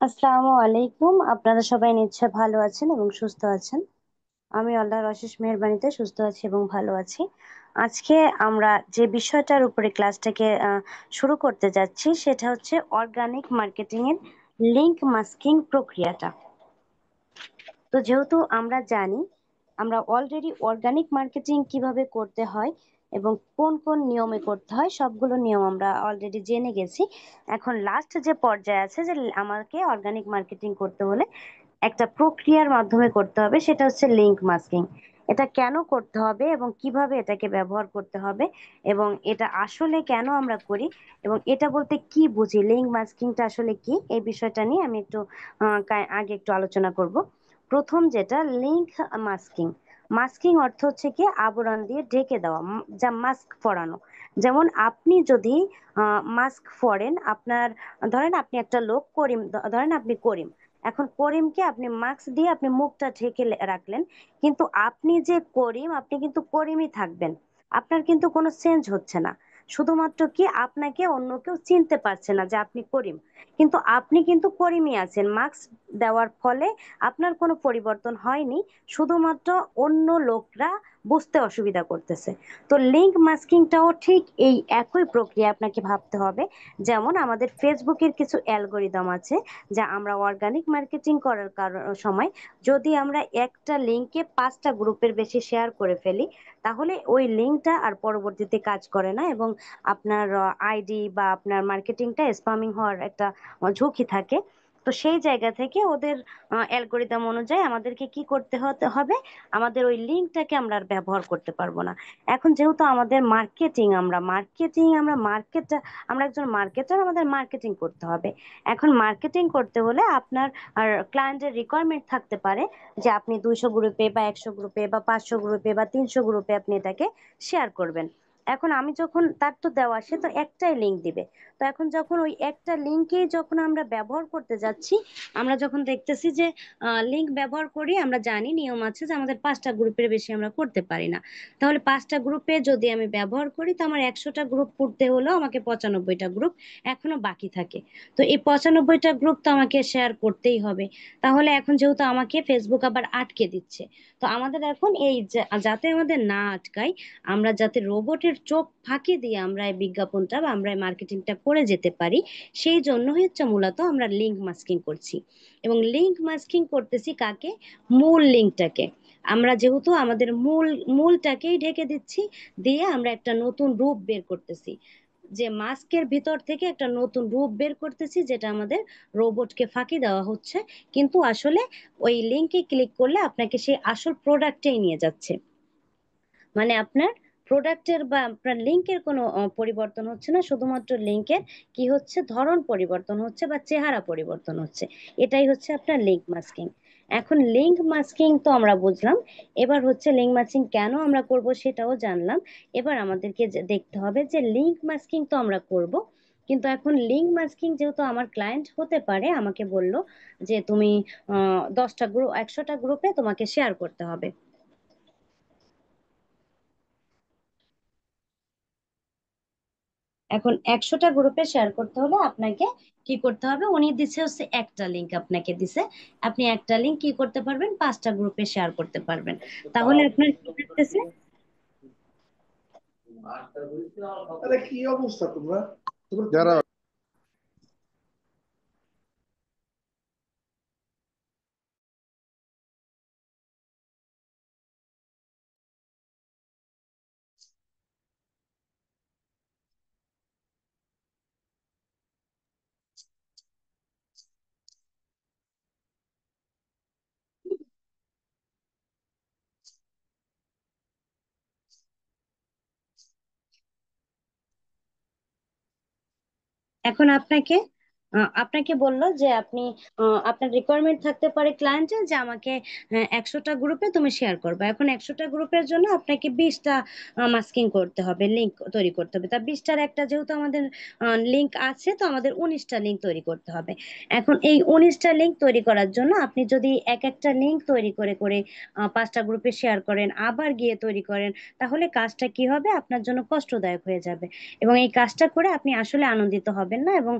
আসসালামু আলাইকুম। আপনারা সবাই নিশ্চয় ভালো আছেন এবং সুস্থ আছেন। আমি আল্লাহর অশেষ মেহেরবানিতে সুস্থ আছি এবং ভালো আছি। আজকে আমরা যে বিষয়টার উপরে ক্লাসটাকে শুরু করতে যাচ্ছি সেটা হচ্ছে অর্গানিক মার্কেটিং এর লিংক মাস্কিং প্রক্রিয়াটা। তো যেহেতু আমরা জানি আমরা অলরেডি অর্গানিক মার্কেটিং কিভাবে করতে হয় এবং কোন কোন নিয়মে করতে হয় সবগুলো নিয়ম আমরা অলরেডি জেনে গেছি। এখন লাস্ট যে পর্যায়ে আছে যে আমাকে অর্গানিক মার্কেটিং করতে হলে একটা প্রক্রিয়ার মাধ্যমে করতে হবে, সেটা হচ্ছে লিংক মাস্কিং। এটা কেন করতে হবে এবং কিভাবে এটাকে ব্যবহার করতে হবে এবং এটা আসলে কেন আমরা করি এবং এটা বলতে কি বুঝি, লিংক মাস্কিংটা আসলে কি, এই বিষয়টা নিয়ে আমি একটু আগে একটু আলোচনা করব। প্রথম যেটা লিংক মাস্কিং। মাস্কিং অর্থ হচ্ছে কি আবরণ দিয়ে ঢেকে দেওয়া, যা মাস্ক পরানো। যেমন আপনি যদি মাস্ক পরেন, আপনার ধরেন আপনি একটা লোক করিম, ধরেন আপনি করিম, এখন করিমকে আপনি মাস্ক দিয়ে আপনি মুখটা ঢেকে রাখলেন, কিন্তু আপনি যে করিম আপনি কিন্তু করিমই থাকবেন, আপনার কিন্তু কোনো চেঞ্জ হচ্ছে না। শুধুমাত্র কি আপনাকে অন্য কেউ চিনতে পারছে না যে আপনি করিম, কিন্তু আপনি কিন্তু করিমই আছেন। মাস্ক দেওয়ার ফলে আপনার কোনো পরিবর্তন হয়নি, শুধুমাত্র অন্য লোকরা বুঝতে অসুবিধা করতেছে। তো লিংক মাস্কিংটাও ঠিক এই একই প্রক্রিয়া আপনাকে ভাবতে হবে। যেমন আমাদের ফেসবুকের কিছু অ্যালগোরিদম আছে যা আমরা অর্গানিক মার্কেটিং করার সময় যদি আমরা একটা লিঙ্কে 5টা গ্রুপের বেশি শেয়ার করে ফেলি, তাহলে ওই লিঙ্কটা আর পরবর্তীতে কাজ করে না এবং আপনার আইডি বা আপনার মার্কেটিংটা স্পামিং হওয়ার একটা ঝুঁকি থাকে। তো সেই জায়গা থেকে ওদের অ্যালগোরিদম অনুযায়ী আমাদেরকে কি করতে হবে, আমাদের ওই লিঙ্কটাকে আমরা আর ব্যবহার করতে পারবো না। এখন যেহেতু আমাদের মার্কেট, আমরা একজন মার্কেটার, আমাদের মার্কেটিং করতে হবে। এখন মার্কেটিং করতে হলে আপনার আর ক্লায়েন্টের রিকোয়ারমেন্ট থাকতে পারে যে আপনি 200 গ্রুপে বা 100 গ্রুপে বা 500 গ্রুপে বা 300 গ্রুপে আপনি এটাকে শেয়ার করবেন। এখন আমি যখন, তার তো দেওয়া সে তো একটাই লিঙ্ক দিবে। তো এখন যখন ওই একটা লিঙ্কেই যখন আমরা ব্যবহার করতে যাচ্ছি, আমরা যখন দেখতেছি যে লিঙ্ক ব্যবহার করি, আমরা জানি নিয়ম আছে যে আমাদের 5টা গ্রুপের বেশি আমরা করতে পারি না। তাহলে 5টা গ্রুপে যদি আমি ব্যবহার করি তো আমার 100টা গ্রুপ করতে হলেও আমাকে 95টা গ্রুপ এখনো বাকি থাকে। তো এই 95টা গ্রুপ তো আমাকে শেয়ার করতেই হবে। তাহলে এখন যেহেতু আমাকে ফেসবুক আবার আটকে দিচ্ছে, তো আমাদের এখন এই যাতে আমাদের না আটকায়, আমরা যাতে রোবটের চোখ ফাঁকি দিয়ে আমরা এই বিজ্ঞাপনটা বা আমরা এই মার্কেটিংটা করে যেতে পারি, সেই জন্য হচ্ছে মূলত আমরা লিংক মাস্কিং করছি। এবং লিংক মাস্কিং করতেছি কাকে? মূল লিঙ্কটাকে। আমরা যেহেতু আমাদের মূলটাকেই ঢেকে দিচ্ছি, দিয়ে আমরা একটা নতুন রূপ বের করতেছি, যে মাস্কের ভিতর থেকে একটা নতুন রূপ বের করতেছি, যেটা আমাদের রোবটকে ফাঁকি দেওয়া হচ্ছে, কিন্তু আসলে ওই লিঙ্কে ক্লিক করলে আপনাকে সেই আসল প্রোডাক্টেই নিয়ে যাচ্ছে। মানে আপনার প্রোডাক্টের বা আপনার লিঙ্কের কোনো পরিবর্তন হচ্ছে না, শুধুমাত্র লিঙ্কের কি হচ্ছে, ধরন পরিবর্তন হচ্ছে বা চেহারা পরিবর্তন হচ্ছে। এটাই হচ্ছে আপনার লিঙ্ক মাস্কিং। এখন লিঙ্ক মাস্কিং তো আমরা বুঝলাম, এবার হচ্ছে লিঙ্ক মাস্কিং কেন আমরা করব সেটাও জানলাম। এবার আমাদেরকে দেখতে হবে যে লিঙ্ক মাস্কিং তো আমরা করব, কিন্তু এখন লিঙ্ক মাস্কিং যেহেতু আমার ক্লায়েন্ট হতে পারে, আমাকে বলল যে তুমি 10টা গ্রুপ, 100টা গ্রুপে তোমাকে শেয়ার করতে হবে। এখন 100টা গ্রুপে শেয়ার করতে হলে আপনাকে কি করতে হবে, উনি দিছে হচ্ছে একটা লিংক আপনাকে দিছে, আপনি একটা লিংক কি করতে পারবেন, 5টা গ্রুপে শেয়ার করতে পারবেন। তাহলে আপনার কি থাকতেছে, আরে কি অবস্থা তোমরা যারা এখন আপনাকে বললো যে আপনি আপনার রিকোয়ারমেন্ট থাকতে পারে ক্লায়েন্টের যে আমাকে 100টা গ্রুপে তুমি শেয়ার করবে। এখন 100টা গ্রুপের জন্য আপনাকে 20টা মাস্কিং করতে হবে, লিংক তৈরি করতে হবে। তা 20টার একটা যেহেতু আমাদের লিংক আছে, তো আমাদের 19টা লিংক তৈরি করতে হবে। এখন এই 19টা লিংক তৈরি করার জন্য আপনি যদি এক একটা লিংক তৈরি করে করে 5টা গ্রুপে শেয়ার করেন, আবার গিয়ে তৈরি করেন, তাহলে কাজটা কি হবে, আপনার জন্য কষ্টদায়ক হয়ে যাবে এবং এই কাজটা করে আপনি আসলে আনন্দিত হবেন না এবং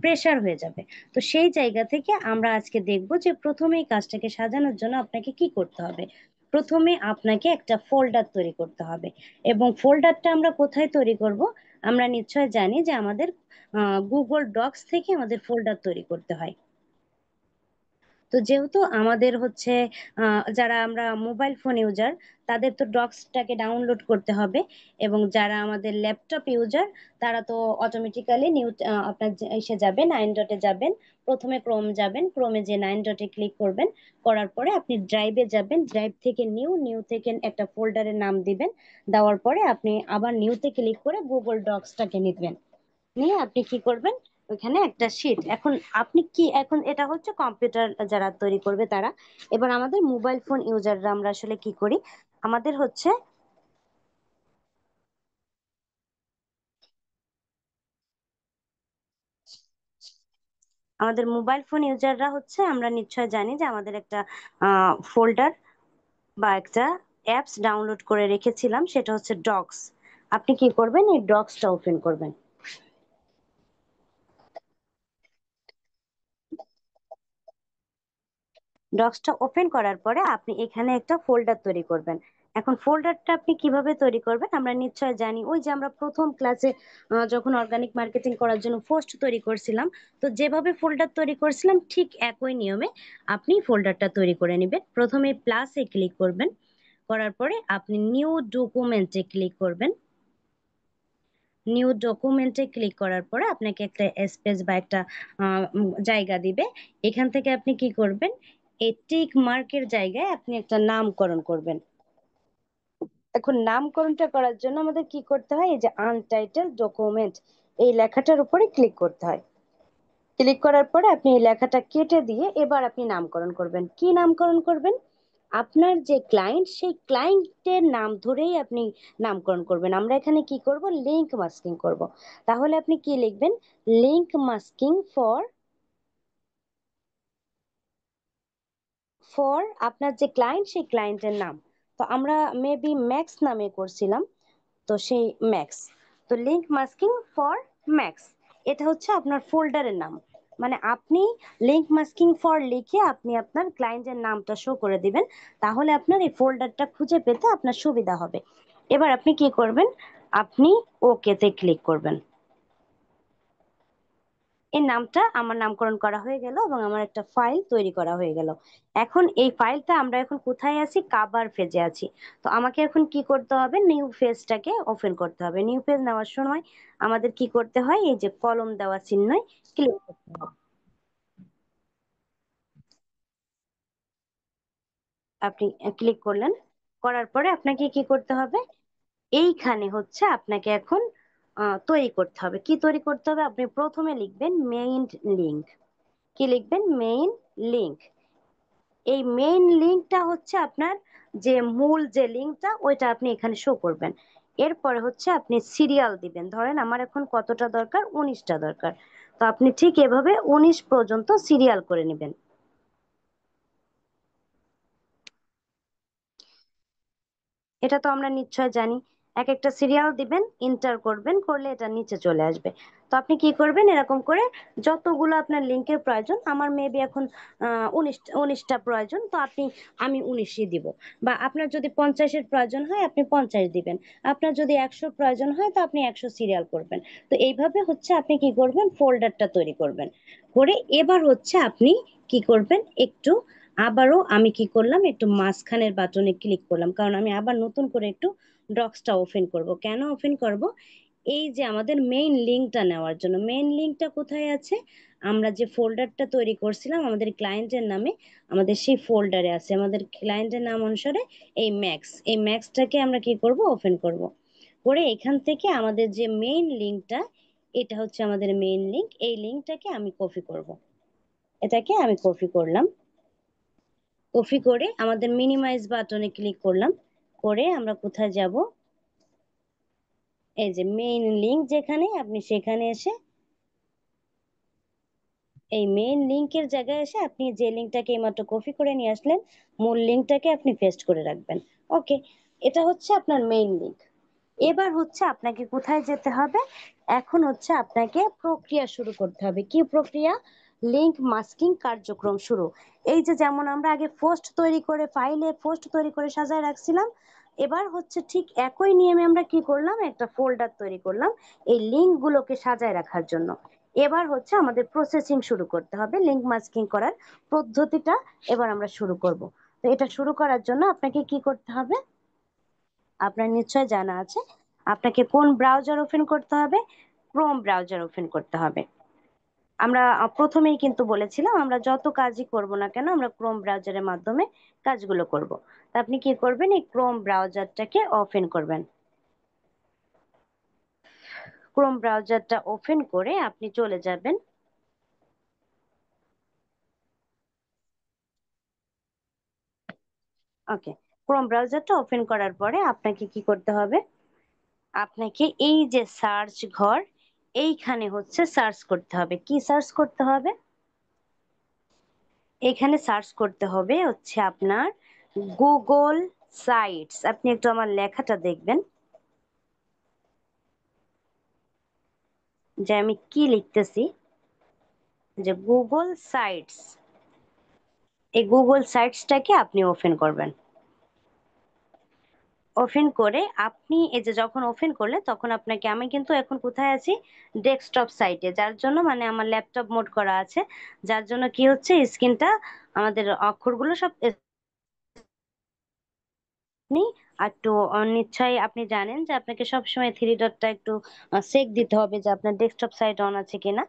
প্রেসার হয়ে যাবে। তো সেই জায়গা থেকে আমরা আজকে দেখব যে প্রথমে এই কাজটাকে সাজানোর জন্য আপনাকে কি করতে হবে। প্রথমে আপনাকে একটা ফোল্ডার তৈরি করতে হবে, এবং ফোল্ডারটা আমরা কোথায় তৈরি করব? আমরা নিশ্চয় জানি যে আমাদের গুগল ডক্স থেকে আমাদের ফোল্ডার তৈরি করতে হয়। তো যেহেতু আমাদের হচ্ছে যারা আমরা মোবাইল ফোন ইউজার, তাদের তো ডক্সটাকে ডাউনলোড করতে হবে, এবং যারা আমাদের ল্যাপটপ ইউজার তারা তো অটোমেটিক্যালি আপনার এসে যাবেন, 9 ডটে যাবেন, প্রথমে ক্রোম যাবেন, ক্রোমে যে 9 ডটে ক্লিক করবেন, করার পরে আপনি ড্রাইভে যাবেন, ড্রাইভ থেকে নিউ থেকে একটা ফোল্ডারের নাম দিবেন, দেওয়ার পরে আপনি আবার নিউতে ক্লিক করে গুগল ডক্সটাকে নিবেন, নিয়ে আপনি কি করবেন, ওইখানে একটা শীট। এখন আপনি কি, এখন এটা হচ্ছে কম্পিউটার যারা তৈরি করবে তারা। এবার আমাদের মোবাইল ফোন ইউজাররা আমরা আসলে কি করি, আমাদের হচ্ছে আমাদের মোবাইল ফোন ইউজাররা হচ্ছে আমরা নিশ্চয় জানি যে আমাদের একটা ফোল্ডার বা একটা অ্যাপস ডাউনলোড করে রেখেছিলাম, সেটা হচ্ছে ডক্স। আপনি কি করবেন, এই ডক্সটা ওপেন করবেন। ডক্সটা ওপেন করার পরে আপনি এখানে একটা ফোল্ডার তৈরি করবেন। এখন ফোল্ডারটা আপনি কিভাবে তৈরি করবেন আমরা নিশ্চয় জানি, ওই যে আমরা প্রথম ক্লাসে যখন অর্গানিক মার্কেটিং করার জন্য পোস্ট তৈরি করছিলাম, তো যেভাবে ফোল্ডার তৈরি করছিলাম ঠিক একই নিয়মে আপনি ফোল্ডারটা তৈরি করে নেবেন। প্রথমে প্লাসে ক্লিক করবেন, করার পরে আপনি নিউ ডকুমেন্টে ক্লিক করবেন। নিউ ডকুমেন্টে ক্লিক করার পরে আপনাকে একটা স্পেস বা একটা জায়গা দিবে। এখান থেকে আপনি কি করবেন, এই টিক মার্কের জায়গায় আপনি একটা নামকরণ করবেন। এখন নামকরণটা করার জন্য আমাদের কি করতে হয়, এই যে আনটাইটেল ডকুমেন্ট, এই লেখাটার উপরে ক্লিক করতে হয়। ক্লিক করার পরে আপনি এই লেখাটা কেটে দিয়ে এবার আপনি নামকরণ করবেন। কি নামকরণ করবেন? আপনার যে ক্লায়েন্ট, সেই ক্লায়েন্টের নাম ধরেই আপনি নামকরণ করবেন। আমরা এখানে কি করব, লিংক মাস্কিং করব। তাহলে আপনি কি লিখবেন, লিংক মাস্কিং ফর আপনার যে ক্লায়েন্ট, সেই ক্লায়েন্টের নাম। তো আমরা মেবি ম্যাক্স নামে করছিলাম, তো সেই ম্যাক্স। তো লিংক মাস্কিং ফর ম্যাক্স, এটা হচ্ছে আপনার ফোল্ডারের নাম। মানে আপনি লিংক মাস্কিং ফর লিখে আপনি আপনার ক্লায়েন্টের নামটা শো করে দিবেন, তাহলে আপনার এই ফোল্ডারটা খুঁজে পেতে আপনার সুবিধা হবে। এবার আপনি কি করবেন, আপনি ওকেতে ক্লিক করবেন। এই নামটা আমার নামকরণ করা হয়ে গেল এবং আমার একটা ফাইল তৈরি করা হয়ে গেল। এখন এই ফাইলটা আমরা এখন কোথায় আছি, কাভার পেজে আছি। তো আমাকে এখন কি করতে হবে, নিউ পেজটাকে ওপেন করতে হবে। নিউ পেজ নেওয়ার সময় আমাদের কি করতে হয়, এই যে কলম দেওয়া চিহ্নয় ক্লিক করতে হবে। আপনি ক্লিক করলেন, করার পরে আপনাকে কি করতে হবে, এইখানে হচ্ছে আপনাকে এখন তৈরি করতে হবে। কি তৈরি করতে হবে, আপনি প্রথমে লিখবেন মেইন লিংক। কি লিখবেন, মেইন লিংক। এই মেইন লিঙ্কটা হচ্ছে আপনার যে মূল যে লিঙ্কটা, ওইটা আপনি এখানে শো করবেন। এরপরে হচ্ছে আপনি সিরিয়াল দিবেন, ধরেন আমার এখন কতটা দরকার, 19টা দরকার। তো আপনি ঠিক এভাবে 19 পর্যন্ত সিরিয়াল করে নেবেন। এটা তো আমরা নিশ্চয় জানি, এক একটা সিরিয়াল দিবেন, ইন্টার করবেন, করলে এটা নিচে চলে আসবে। তো আপনি কি করবেন, এরকম করে যতগুলো আপনার লিঙ্কের প্রয়োজন, আমার মেবি এখন 19টা প্রয়োজন, তো আমি 19ই দিব। বা আপনার যদি 50-এর প্রয়োজন হয় আপনি 50 দিবেন, আপনার যদি 100 প্রয়োজন হয় তো আপনি 100 সিরিয়াল করবেন। তো এইভাবে হচ্ছে আপনি কি করবেন, ফোল্ডারটা তৈরি করবেন। করে এবার হচ্ছে আপনি কি করবেন, একটু আবারও আমি কি করলাম, একটু মাঝখানের বাটনে ক্লিক করলাম, কারণ আমি আবার নতুন করে একটু ডক্সটা ওপেন করব। কেন ওপেন করব, এই যে আমাদের মেইন লিঙ্কটা নেওয়ার জন্য। মেইন লিঙ্কটা কোথায় আছে, আমরা যে ফোল্ডারটা তৈরি করছিলাম আমাদের ক্লায়েন্টের নামে, আমাদের সেই ফোল্ডারে আছে, আমাদের ক্লায়েন্টের নাম অনুসারে এই ম্যাক্সটাকে আমরা কি করব, ওপেন করব। করে এখান থেকে আমাদের যে মেইন লিঙ্কটা, এটা হচ্ছে আমাদের মেইন লিঙ্ক, এই লিঙ্কটাকে আমি কপি করব। এটাকে আমি কপি করলাম। কপি করে আমাদের মিনিমাইজ বাটনে ক্লিক করলাম, করে আমরা কোথায় যাব, এই যে মেইন লিংক যেখানে, আপনি সেখানে এসে এই মেইন লিংকের জায়গায় এসে আপনি যে লিংকটাকে এইমাত্র কপি করে নিয়ে আসলেন, মূল লিংকটাকে আপনি পেস্ট করে রাখবেন। ওকে, এটা হচ্ছে আপনার মেইন লিংক। এবার হচ্ছে আপনাকে কোথায় যেতে হবে, এখন হচ্ছে আপনাকে প্রক্রিয়া শুরু করতে হবে। কি প্রক্রিয়া? লিংক মাস্কিং কার্যক্রম শুরু। এই যে যেমন আমরা আগে পোস্ট তৈরি করে ফাইলে পোস্ট তৈরি করে সাজায় রাখছিলাম, এবার হচ্ছে ঠিক একই নিয়মে আমরা কি করলাম, একটা ফোল্ডার তৈরি করলাম এই লিংক গুলোকে সাজায় রাখার জন্য। এবার হচ্ছে আমাদের প্রসেসিং শুরু করতে হবে, লিংক মাস্কিং করার পদ্ধতিটা এবার আমরা শুরু করব। তো এটা শুরু করার জন্য আপনাকে কি করতে হবে, আপনার নিশ্চয় জানা আছে, আপনাকে কোন ব্রাউজার ওপেন করতে হবে? ক্রোম ব্রাউজার ওপেন করতে হবে। আমরা প্রথমেই কিন্তু বলেছিলাম আমরা যত কাজই করব না কেন আমরা ক্রোম ব্রাউজারের মাধ্যমে কাজগুলো করব। তা আপনি কি করবেন, এই ক্রোম ব্রাউজারটাকে ওপেন করবেন। ক্রোম ব্রাউজারটা ওপেন করে আপনি চলে যাবেন ওকে। ক্রোম ব্রাউজারটা ওপেন করার পরে আপনাকে কি করতে হবে, আপনাকে এই যে সার্চ ঘর, এইখানে হচ্ছে সার্চ করতে হবে। কি সার্চ করতে হবে? এখানে সার্চ করতে হবে হচ্ছে আপনার গুগল সাইটস। আপনি একটু আমার লেখাটা দেখবেন যে আমি কি লিখতেছি, যে গুগল সাইটস। এই গুগল সাইটসটাকে আপনি ওপেন করবেন। ওপেন করে আপনি এই যে যখন ওপেন করলে তখন আপনাকে, আমি কিন্তু এখন কোথায় আছি, ডেস্কটপ সাইটে, যার জন্য মানে আমার ল্যাপটপ মোড করা আছে, যার জন্য কি হচ্ছে স্ক্রিনটা আমাদের অক্ষরগুলো সব আপনি একটু নিশ্চয়ই আপনি জানেন যে আপনাকে সবসময় থ্রি ডটটা একটু চেক দিতে হবে যে আপনার ডেস্কটপ সাইট অন আছে কিনা।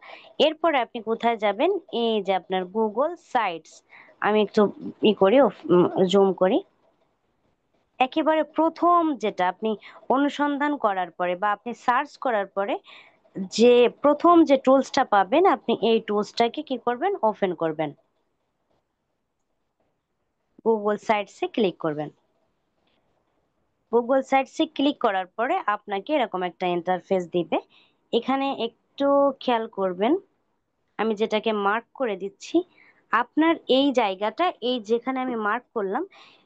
এরপরে আপনি কোথায় যাবেন, এই যে আপনার গুগল সাইটস, আমি একটু করি, জুম করি। একেবারে প্রথম যেটা আপনি অনুসন্ধান করার পরে বা আপনি সার্চ করার পরে যে প্রথম যে টুলসটা পাবেন, আপনি এই টুলসটাকে কি করবেন, ওপেন করবেন। গুগল সাইটসে ক্লিক করবেন। গুগল সার্চে ক্লিক করার পরে আপনাকে এরকম একটা ইন্টারফেস দিবে। এখানে একটু খেয়াল করবেন, আমি যেটাকে মার্ক করে দিচ্ছি, আপনার এই জায়গাটা, এই যেখানে আমি মার্ক করলাম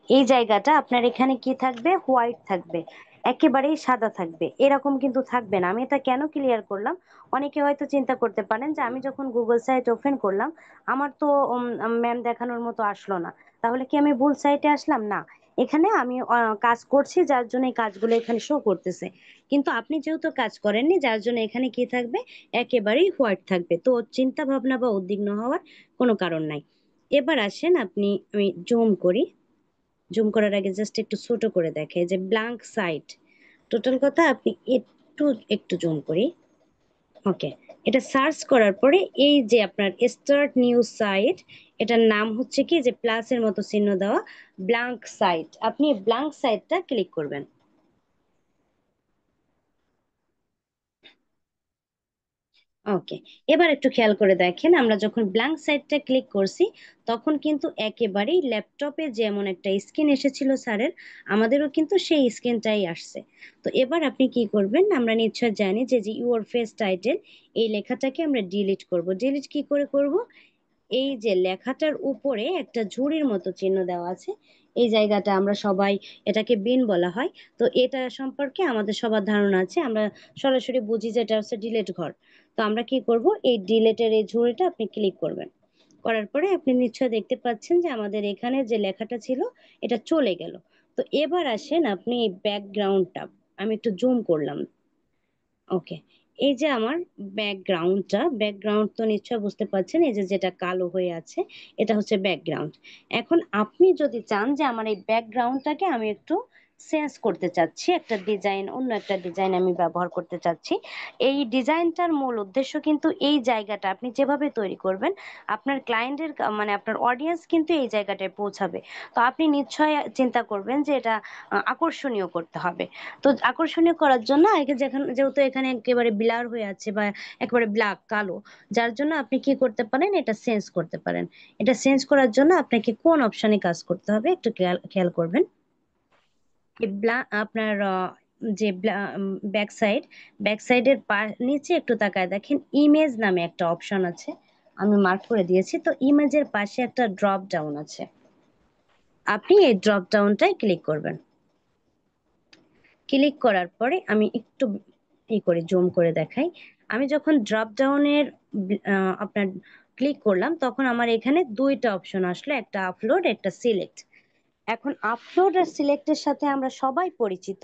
এই জায়গাটা আপনার এখানে কি থাকবে, হোয়াইট থাকবে, একেবারেই সাদা থাকবে। এরকম কিন্তু থাকবে না। আমি এটা কেন ক্লিয়ার করলাম, অনেকে হয়তো চিন্তা করতে পারেন যে আমি যখন গুগল সাইট ওপেন করলাম আমার তো ম্যাম দেখানোর মতো আসলো না, তাহলে কি আমি ভুল সাইটে আসলাম? না, এখানে আমি কাজ করছি যার জন্য এই কাজগুলো এখানে শো করতেছে। কিন্তু আপনি যেহেতু কাজ করেননি যার জন্য এখানে কি থাকবে, একেবারেই হোয়াইট থাকবে। তো চিন্তা ভাবনা বা উদ্বিগ্ন হওয়ার কোনো কারণ নাই। এবার আসেন আপনি, আমি জুম করি, জুম করার আগে জাস্ট একটু ছোট করে দেখে যে ব্ল্যাঙ্ক সাইট, টোটাল কথা আপনি একটু একটু জুম করি। ওকে, এটা সার্চ করার পরে এই যে আপনার স্টার্ট নিউ সাইট, এটার নাম হচ্ছে কি, যে প্লাসের মতো চিহ্ন দেওয়া ব্ল্যাঙ্ক সাইট, আপনি ব্ল্যাঙ্ক সাইটটা ক্লিক করবেন। ওকে, এবার একটু খেয়াল করে দেখেন আমরা যখন ব্ল্যাঙ্ক সাইটটা ক্লিক করছি তখন কিন্তু একেবারেই ল্যাপটপে যেমন একটা স্ক্রিন এসেছিল স্যারের, আমাদেরও কিন্তু সেই স্ক্রিনটাই আসছে। তো এবার আপনি কি করবেন, আমরা নিশ্চয় জানি যে যে ইউর ফেস টাইটেল, এই লেখাটাকে আমরা ডিলিট করব। ডিলিট কি করে করব, এই যে লেখাটার উপরে একটা ঝুড়ির মতো চিহ্ন দেওয়া আছে, এই জায়গাটা আমরা সবাই, এটাকে বিন বলা হয়। তো এটা সম্পর্কে আমাদের সবার ধারণা আছে, আমরা সরাসরি বুঝি যে এটা হচ্ছে ডিলেট ঘর। তো আমরা কি করব, এই ডিলেটের এই ঝুড়িটা আপনি ক্লিক করবেন। করার পরে আপনি নিশ্চয় দেখতে পাচ্ছেন যে আমাদের এখানে যে লেখাটা ছিল এটা চলে গেল। তো এবার আসেন আপনি এই ব্যাকগ্রাউন্ডটা, আমি একটু জুম করলাম। ওকে, এই যে আমার ব্যাকগ্রাউন্ড তো নিশ্চয় বুঝতে পারছেন, এই যে যেটা কালো হয়ে আছে এটা হচ্ছে ব্যাকগ্রাউন্ড। এখন আপনি যদি চান যে আমার এই ব্যাকগ্রাউন্ডটাকে আমি একটু চেঞ্জ করতে চাচ্ছি, একটা ডিজাইন, অন্য একটা ডিজাইন আমি ব্যবহার করতে চাচ্ছি, এই ডিজাইনটার মূল উদ্দেশ্য কিন্তু এই জায়গাটা আপনি যেভাবে তৈরি করবেন আপনার ক্লায়েন্টের মানে আপনার অডিয়েন্স কিন্তু এই জায়গাটায় পৌঁছাবে। তো আপনি নিশ্চয় চিন্তা করবেন যে এটা আকর্ষণীয় করতে হবে। তো আকর্ষণীয় করার জন্য আগে যেহেতু এখানে একেবারে ব্লার হয়ে আছে বা একেবারে ব্ল্যাক কালো, যার জন্য আপনি কি করতে পারেন, এটা চেঞ্জ করতে পারেন। এটা চেঞ্জ করার জন্য আপনাকে কোন অপশনে কাজ করতে হবে একটু খেয়াল করবেন। এই আপনার যে ব্যাক সাইডের নিচে একটু তাকায় দেখেন, ইমেজ নামে একটা অপশন আছে, আমি মার্ক করে দিয়েছি। তো ইমেজের পাশে একটা ড্রপ ডাউন আছে, আপনি এই ড্রপ ডাউনটায় ক্লিক করবেন। ক্লিক করার পরে আমি একটু এই করে জুম করে দেখাই। আমি যখন ড্রপ ডাউনের আপনার ক্লিক করলাম তখন আমার এখানে দুইটা অপশন আসলো, একটা আপলোড, একটা সিলেক্ট। এখন আপলোড আর সিলেক্টের সাথে আমরা সবাই পরিচিত,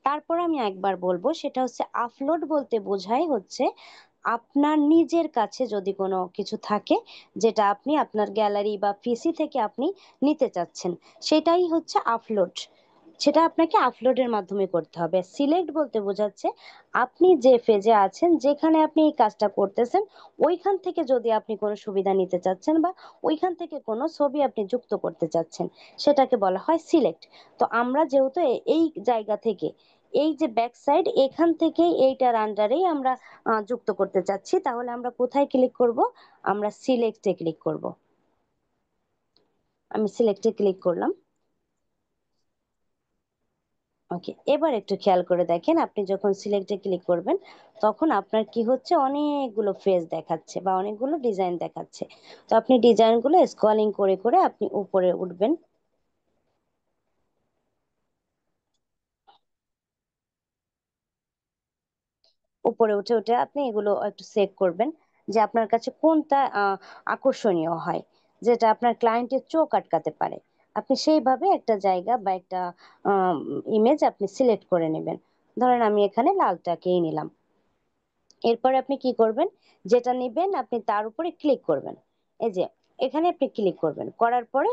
তারপর আমি একবার বলবো, সেটা হচ্ছে আপলোড বলতে বোঝায় হচ্ছে আপনার নিজের কাছে যদি কোনো কিছু থাকে যেটা আপনি আপনার গ্যালারি বা পিসি থেকে আপনি নিতে চাচ্ছেন, সেটাই হচ্ছে আপলোড। সেটা আপনাকে আপলোডের মাধ্যমে করতে হবে। সিলেক্ট বলতে বোঝাচ্ছে আপনি যে ফেজে আছেন, যেখানে আপনি এই কাজটা করতেছেন, ওইখান থেকে যদি আপনি কোনো সুবিধা নিতে চাচ্ছেন বা ওইখান থেকে কোনো ছবি আপনি যুক্ত করতে চাচ্ছেন, সেটাকে বলা হয় সিলেক্ট। তো আমরা যেহেতু এই জায়গা থেকে, এই যে ব্যাক সাইড, এখান থেকেই এইটার আন্ডারেই আমরা যুক্ত করতে চাচ্ছি, তাহলে আমরা কোথায় ক্লিক করব? আমরা সিলেক্টে ক্লিক করব। আমি সিলেক্টে ক্লিক করলাম। ওকে, এবার একটু খেয়াল করে দেখেন, আপনি যখন সিলেক্টে ক্লিক করবেন তখন আপনার কি হচ্ছে, অনেকগুলো ফেজ দেখাচ্ছে বা অনেকগুলো ডিজাইন দেখাচ্ছে। তো আপনি ডিজাইনগুলো স্ক্রলিং করে করে আপনি উপরে উঠবেন। উপরে উঠে উঠে আপনি এগুলো একটু চেক করবেন যে আপনার কাছে কোনটা আকর্ষণীয় হয়, যেটা আপনার ক্লায়েন্টের চোখ আটকাতে পারে। আপনি সেইভাবে একটা জায়গা বা একটা ইমেজ আপনি সিলেক্ট করে নেবেন। ধরেন আমি এখানে লালটাকেই নিলাম। এরপরে আপনি কি করবেন, যেটা নিবেন আপনি তার উপরে ক্লিক করবেন। এই যে এখানে আপনি ক্লিক করবেন, করার পরে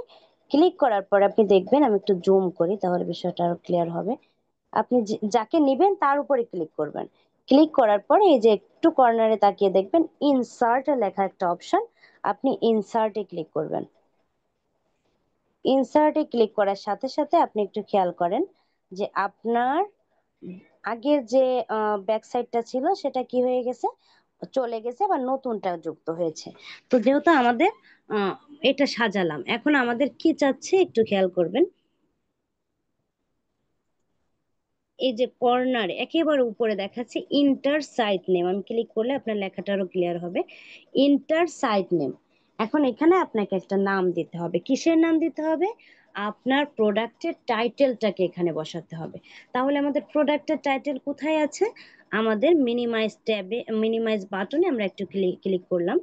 ক্লিক করার পরে আপনি দেখবেন, আমি একটু জুম করি তাহলে বিষয়টা আরো ক্লিয়ার হবে। আপনি যাকে নিবেন তার উপরে ক্লিক করবেন। ক্লিক করার পরে এই যে একটু কর্নারে তাকিয়ে দেখবেন ইনসার্ট লেখা একটা অপশন, আপনি ইনসার্টে ক্লিক করবেন। ইনসার্টে ক্লিক করার সাথে সাথে আপনি একটু খেয়াল করেন যে আপনার আগের যে ব্যাক সাইডটা ছিল সেটা কি হয়ে গেছে, চলে গেছে বা নতুনটা যুক্ত হয়েছে। তো যেহেতু আমাদের আহ, এটা সাজালাম, এখন আমাদের কি চাচ্ছে একটু খেয়াল করবেন। এই যে কর্নার একেবারে উপরে দেখাচ্ছে ইন্টার সাইট নেম, আমি ক্লিক করলে আপনার লেখাটা আরো ক্লিয়ার হবে। Inter site name. এখন এখানে আপনাকে একটা নাম দিতে হবে। কিসের নাম দিতে হবে? আপনার প্রোডাক্টের টাইটেলটাকে এখানে বসাতে হবে। তাহলে আমাদের প্রোডাক্টের টাইটেল কোথায় আছে? আমাদের মিনিমাইজ ট্যাবে, মিনিমাইজ বাটনে আমরা একটু ক্লিক ক্লিক করলাম।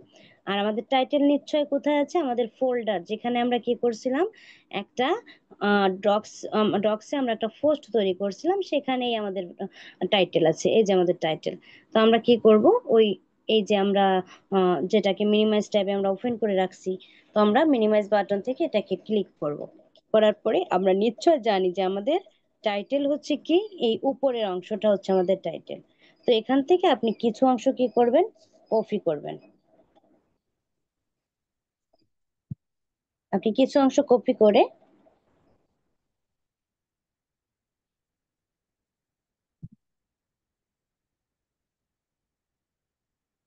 আর আমাদের টাইটেল নিশ্চয় কোথায় আছে? আমাদের ফোল্ডার, যেখানে আমরা কি করছিলাম, একটা ডক্স, ডক্সে আমরা একটা পোস্ট তৈরি করছিলাম, সেখানেই আমাদের টাইটেল আছে। এই যে আমাদের টাইটেল। তো আমরা কি করব, ওই এই যে আমরা যেটাকে মিনিমাইজ ট্যাবে আমরা ওপেন করে রাখছি, তো আমরা মিনিমাইজ বাটন থেকে এটাকে ক্লিক করব। করার পরে আমরা নিশ্চয় জানি যে আমাদের টাইটেল হচ্ছে কি, এই উপরের অংশটা হচ্ছে আমাদের টাইটেল। তো এখান থেকে আপনি কিছু অংশ কি করবেন, কপি করবেন। আপনি কিছু অংশ কপি করে,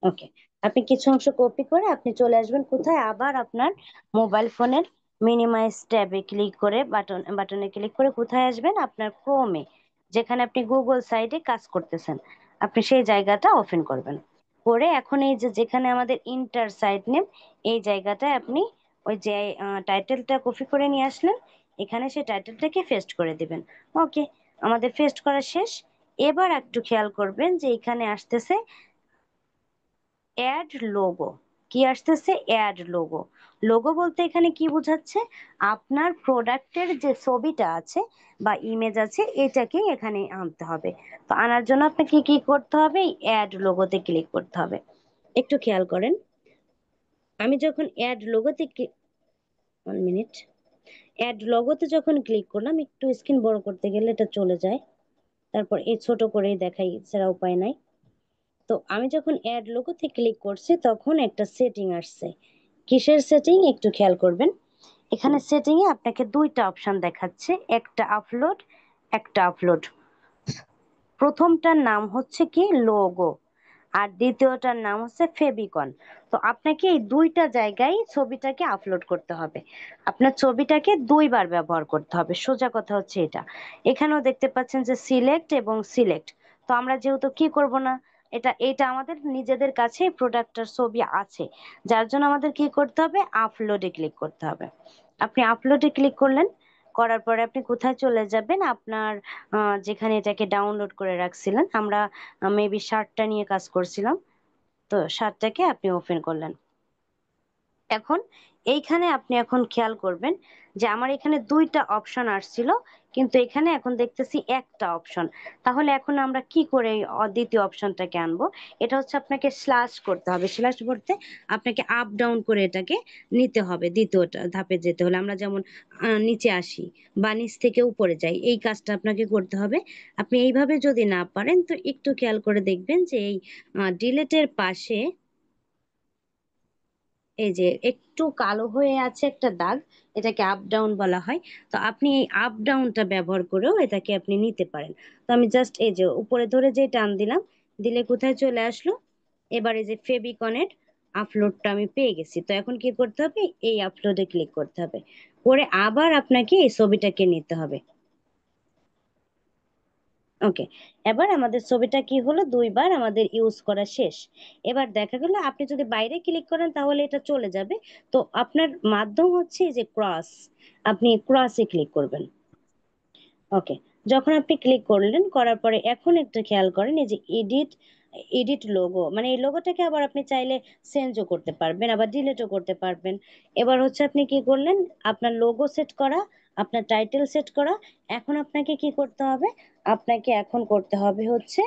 ওকে, আপনি কিছু অংশ কপি করে আপনি চলে আসবেন কোথায়, আবার আপনার মোবাইল ফোনের মিনিমাইজ ট্যাবে ক্লিক করে, বাটনে ক্লিক করে কোথায় আসবেন, আপনার ক্রোমে, যেখানে আপনি গুগল সাইটে কাজ করতেছেন, আপনি সেই জায়গাটা ওপেন করবেন। করে এখন এই যে যেখানে আমাদের ইন্টার সাইট নেম, এই জায়গাটায় আপনি ওই যে টাইটেলটা কপি করে নিয়ে আসলেন, এখানে সেই টাইটেলটাকে পেস্ট করে দিবেন। ওকে, আমাদের পেস্ট করা শেষ। এবার একটু খেয়াল করবেন যে এখানে আসতেছে অ্যাড লোগো। কি আসতেছে? Add logo. লোগো বলতে এখানে কি বোঝাচ্ছে, আপনার প্রোডাক্টের যে ছবিটা আছে বা ইমেজ আছে, এটাকে এখানে আনতে হবে। তো আনার জন্য আপনাকে কি করতে হবে, অ্যাড লোগোতে ক্লিক করতে হবে। একটু খেয়াল করেন, আমি যখন অ্যাড লোগোতে, 1 মিনিট, অ্যাড লোগোতে যখন ক্লিক করলাম, একটু স্ক্রিন বড় করতে গেলে এটা চলে যায়, তারপর এই ছোট করেই দেখাই, ছাড়া উপায় নাই। তো আমি যখন অ্যাড লোগোতে ক্লিক করছি তখন একটা সেটিং আসছে। কিসের সেটিং একটু খেয়াল করবেন। এখানে সেটিং এ আপনাকে দুইটা অপশন দেখাচ্ছে, একটা আপলোড, একটা আপলোড। প্রথমটার নাম হচ্ছে কি, লোগো, আর দ্বিতীয়টার নাম হচ্ছে ফেবিকন। তো আপনাকে এই দুইটা জায়গায় ছবিটাকে আপলোড করতে হবে। আপনার ছবিটাকে দুইবার ব্যবহার করতে হবে, সোজা কথা হচ্ছে এটা। এখানেও দেখতে পাচ্ছেন যে সিলেক্ট এবং সিলেক্ট। তো আমরা যেহেতু কি করব না, এটা আমাদের নিজেদের কাছে প্রোডাক্টের ছবি আছে, যার জন্য আমাদের কি করতে হবে, আপলোডে ক্লিক করতে হবে। আপনি আপলোডে ক্লিক করলেন, করার পরে আপনি কোথায় চলে যাবেন, আপনার যেখানে এটাকে ডাউনলোড করে রাখছিলেন, আমরা মেবি শার্টটা নিয়ে কাজ করছিলাম, তো শার্টটাকে আপনি ওপেন করলেন। এখন এইখানে আপনি এখন খেয়াল করবেন যে আমার এখানে দুইটা অপশন আসছিল, কিন্তু এখানে এখন দেখতেছি একটা অপশন। তাহলে এখন আমরা কি করে এই দ্বিতীয় অপশনটাকে আনবো? এটা হচ্ছে আপনাকে স্ল্যাশ করতে হবে। স্ল্যাশ করতে আপনাকে আপ ডাউন করে এটাকে নিতে হবে। দ্বিতীয়টা ধাপে যেতে হলে আমরা যেমন নিচে আসি বা নিচ থেকে উপরে যাই, এই কাজটা আপনাকে করতে হবে। আপনি এইভাবে যদি না পারেন তো একটু খেয়াল করে দেখবেন যে এই ডিলেটের পাশে এই যে একটু কালো হয়ে আছে একটা দাগ, এটাকে আপ ডাউন বলা হয়। তো আপনি এই আপ ডাউনটা ব্যবহার করেও এটাকে আপনি নিতে পারেন। তো আমি জাস্ট এই যে উপরে ধরে যে টান দিলাম, দিলে কোথায় চলে আসলো? এবারে যে ফেবিকনের আপলোডটা আমি পেয়ে গেছি। তো এখন কি করতে হবে? এই আপলোডে ক্লিক করতে হবে, করে আবার আপনাকে এই ছবিটাকে নিতে হবে। ওকে, এবার আমাদের ছবিটা কি হলো, দুইবার আমাদের ইউজ করা শেষ। এবার দেখা গেল আপনি যদি বাইরে ক্লিক করেন তাহলে এটা চলে যাবে। তো আপনার মাধ্যম হচ্ছে এই যে ক্রস, আপনি ক্রসে ক্লিক করবেন। ওকে, যখন আপনি ক্লিক করলেন, করার পরে এখন একটু খেয়াল করেন এই যে এডিট, এডিট লোগো, মানে এই লোগোটাকে আবার আপনি চাইলে চেঞ্জও করতে পারবেন, আবার ডিলিটও করতে পারবেন। এবার হচ্ছে আপনি কি করলেন, আপনার লোগো সেট করা, আপনার টাইটেল সেট করা। এখন আপনাকে কি করতে হবে? আপনাকে এখন করতে হবে হচ্ছে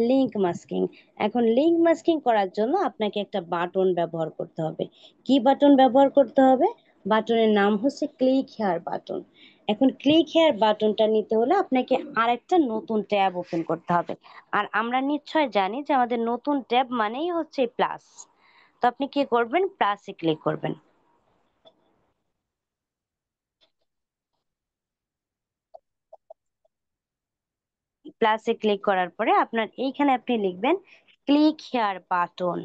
লিংক মাস্কিং। এখন লিংক মাস্কিং করার জন্য আপনাকে একটা বাটন ব্যবহার করতে হবে। কি বাটন ব্যবহার করতে হবে? বাটনের নাম হচ্ছে ক্লিক হেয়ার বাটন। এখন ক্লিক হেয়ার বাটনটা নিতে হলে আপনাকে আরেকটা নতুন ট্যাব ওপেন করতে হবে। আর আমরা নিশ্চয় জানি যে আমাদের নতুন ট্যাব মানেই হচ্ছে প্লাস। তো আপনি কি করবেন? প্লাসে ক্লিক করবেন। প্লাসে ক্লিক করার পরে আপনার এইখানে আপনি লিখবেন ক্লিক হেয়ার বাটন।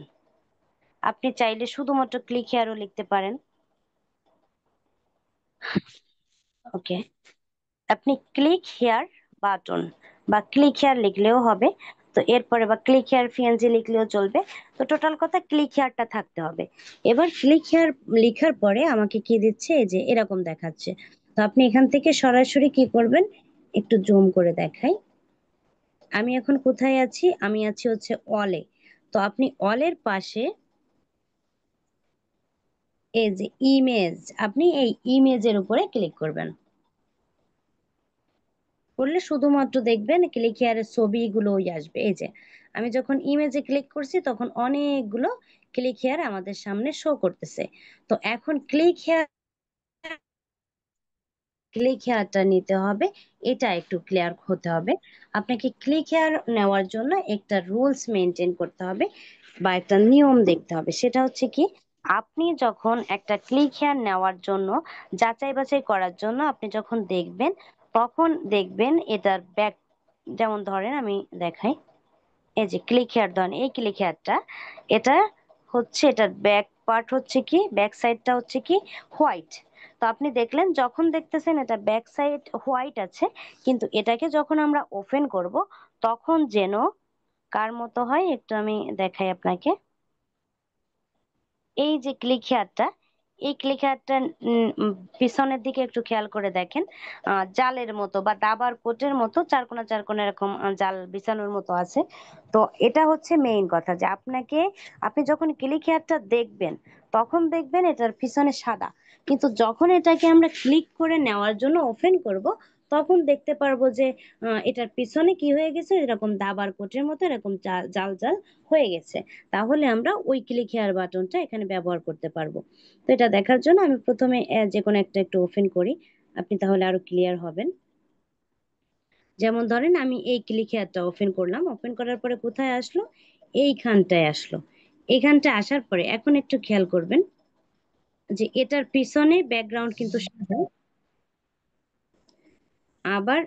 আপনি চাইলে শুধুমাত্র ক্লিক হেয়ারও লিখতে পারেন। ওকে, আপনি ক্লিক হেয়ার বাটন বা ক্লিক হেয়ার লিখলেও হবে। তো এরপরে বা ক্লিক হেয়ার পিএনজি লিখলেও চলবে। তো টোটাল কথা ক্লিক হেয়ারটা থাকতে হবে। এবার ক্লিক হেয়ার লেখার পরে আমাকে কি দিচ্ছে? এই যে এরকম দেখাচ্ছে। তো আপনি এখান থেকে সরাসরি কি করবেন? একটু জুম করে দেখাই। আমি এখন কোথায় আছি? আমি আছি হচ্ছে অলে। তো আপনি অলের পাশে এই যে ইমেজ, আপনি এই ইমেজের উপরে ক্লিক করবেন। করলে শুধুমাত্র দেখবেন ক্লিক হেয়ারের ছবিগুলোই আসবে। এই যে আমি যখন ইমেজে ক্লিক করছি তখন অনেকগুলো ক্লিক হেয়ার আমাদের সামনে শো করতেছে। তো এখন ক্লিক হেয়ারটা নিতে হবে, এটা একটু ক্লিয়ার হতে হবে। আপনাকে ক্লিক হেয়ার নেওয়ার জন্য একটা রুলস মেনটেন করতে হবে বা একটা নিয়ম দেখতে হবে। সেটা হচ্ছে কি, আপনি যখন একটা ক্লিক হেয়ার নেওয়ার জন্য যাচাই বাছাই করার জন্য আপনি যখন দেখবেন, তখন দেখবেন এটার ব্যাক, যেমন ধরেন আমি দেখাই, এই যে ক্লিক হেয়ার ধরেন, এই ক্লিক হেয়ারটা, এটা হচ্ছে এটার ব্যাক পার্ট হচ্ছে কি, ব্যাক সাইডটা হচ্ছে কি হোয়াইট। তো আপনি দেখলেন যখন দেখতেছেন এটা ব্যাক সাইড হোয়াইট আছে, কিন্তু এটাকে যখন আমরা ওপেন করব তখন যেন কার মতো হয় একটু আমি দেখাই আপনাকে। এই যে ক্লিক হেয়ারটা, এই ক্লিক হেয়ারটা পিছনের দিকে একটু খেয়াল করে দেখেন, জালের মতো বা দাবার কোটের মতো চারকোনা চারকোনা এরকম জাল বিছানোর মতো আছে। তো এটা হচ্ছে মেইন কথা যে আপনাকে, আপনি যখন ক্লিক হেয়ারটা দেখবেন তখন দেখবেন এটার পিছনে সাদা, কিন্তু যখন এটাকে আমরা ক্লিক করে নেওয়ার জন্য ওপেন করব তখন দেখতে পারবো যে এটার পিছনে কি হয়ে গেছে, এরকম দাবার কোটের মতো এরকম জাল জাল জাল হয়ে গেছে। তাহলে আমরা ওই ক্লিক হেয়ার বাটনটা এখানে ব্যবহার করতে পারবো। তো এটা দেখার জন্য আমি প্রথমে যে কোনো একটা একটু ওপেন করি, আপনি তাহলে আরো ক্লিয়ার হবেন। যেমন ধরেন আমি এই ক্লিক হেয়ারটা ওপেন করলাম, ওপেন করার পরে কোথায় আসলো? এইখানটায় আসলো। এইখানটা আসার পরে এখন একটু খেয়াল করবেন যে এটার পিছনে ব্যাকগ্রাউন্ড কিন্তু সাদা, আবার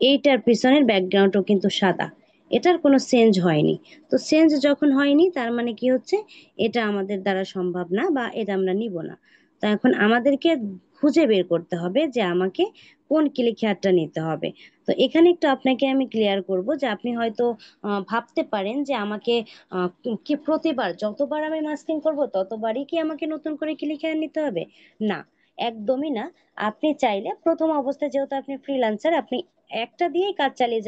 এইটার পিছনের ব্যাকগ্রাউন্ডও কিন্তু সাদা, এটার কোনো চেঞ্জ হয়নি। তো চেঞ্জ যখন হয়নি তার মানে কি হচ্ছে, এটা আমাদের দ্বারা সম্ভব না বা এটা আমরা নিব না। তো এখন আমাদেরকে খুঁজে বের করতে হবে যে আমাকে কোন ক্লিক হেয়ারটা নিতে হবে। তো এখানে একটু আপনাকে আমি ক্লিয়ার করব যে আপনি হয়তো ভাবতে পারেন যে আমাকে কি প্রতিবার যতবার আমি মাস্কিং করব ততবারই কি আমাকে নতুন করে ক্লিক হেয়ার নিতে হবে? না, একদমই না। আপনি চাইলে প্রথম অবস্থায়, যেহেতু আপনি ফ্রিল্যান্সার, আপনি একটা দিয়েই কাজ চালিয়ে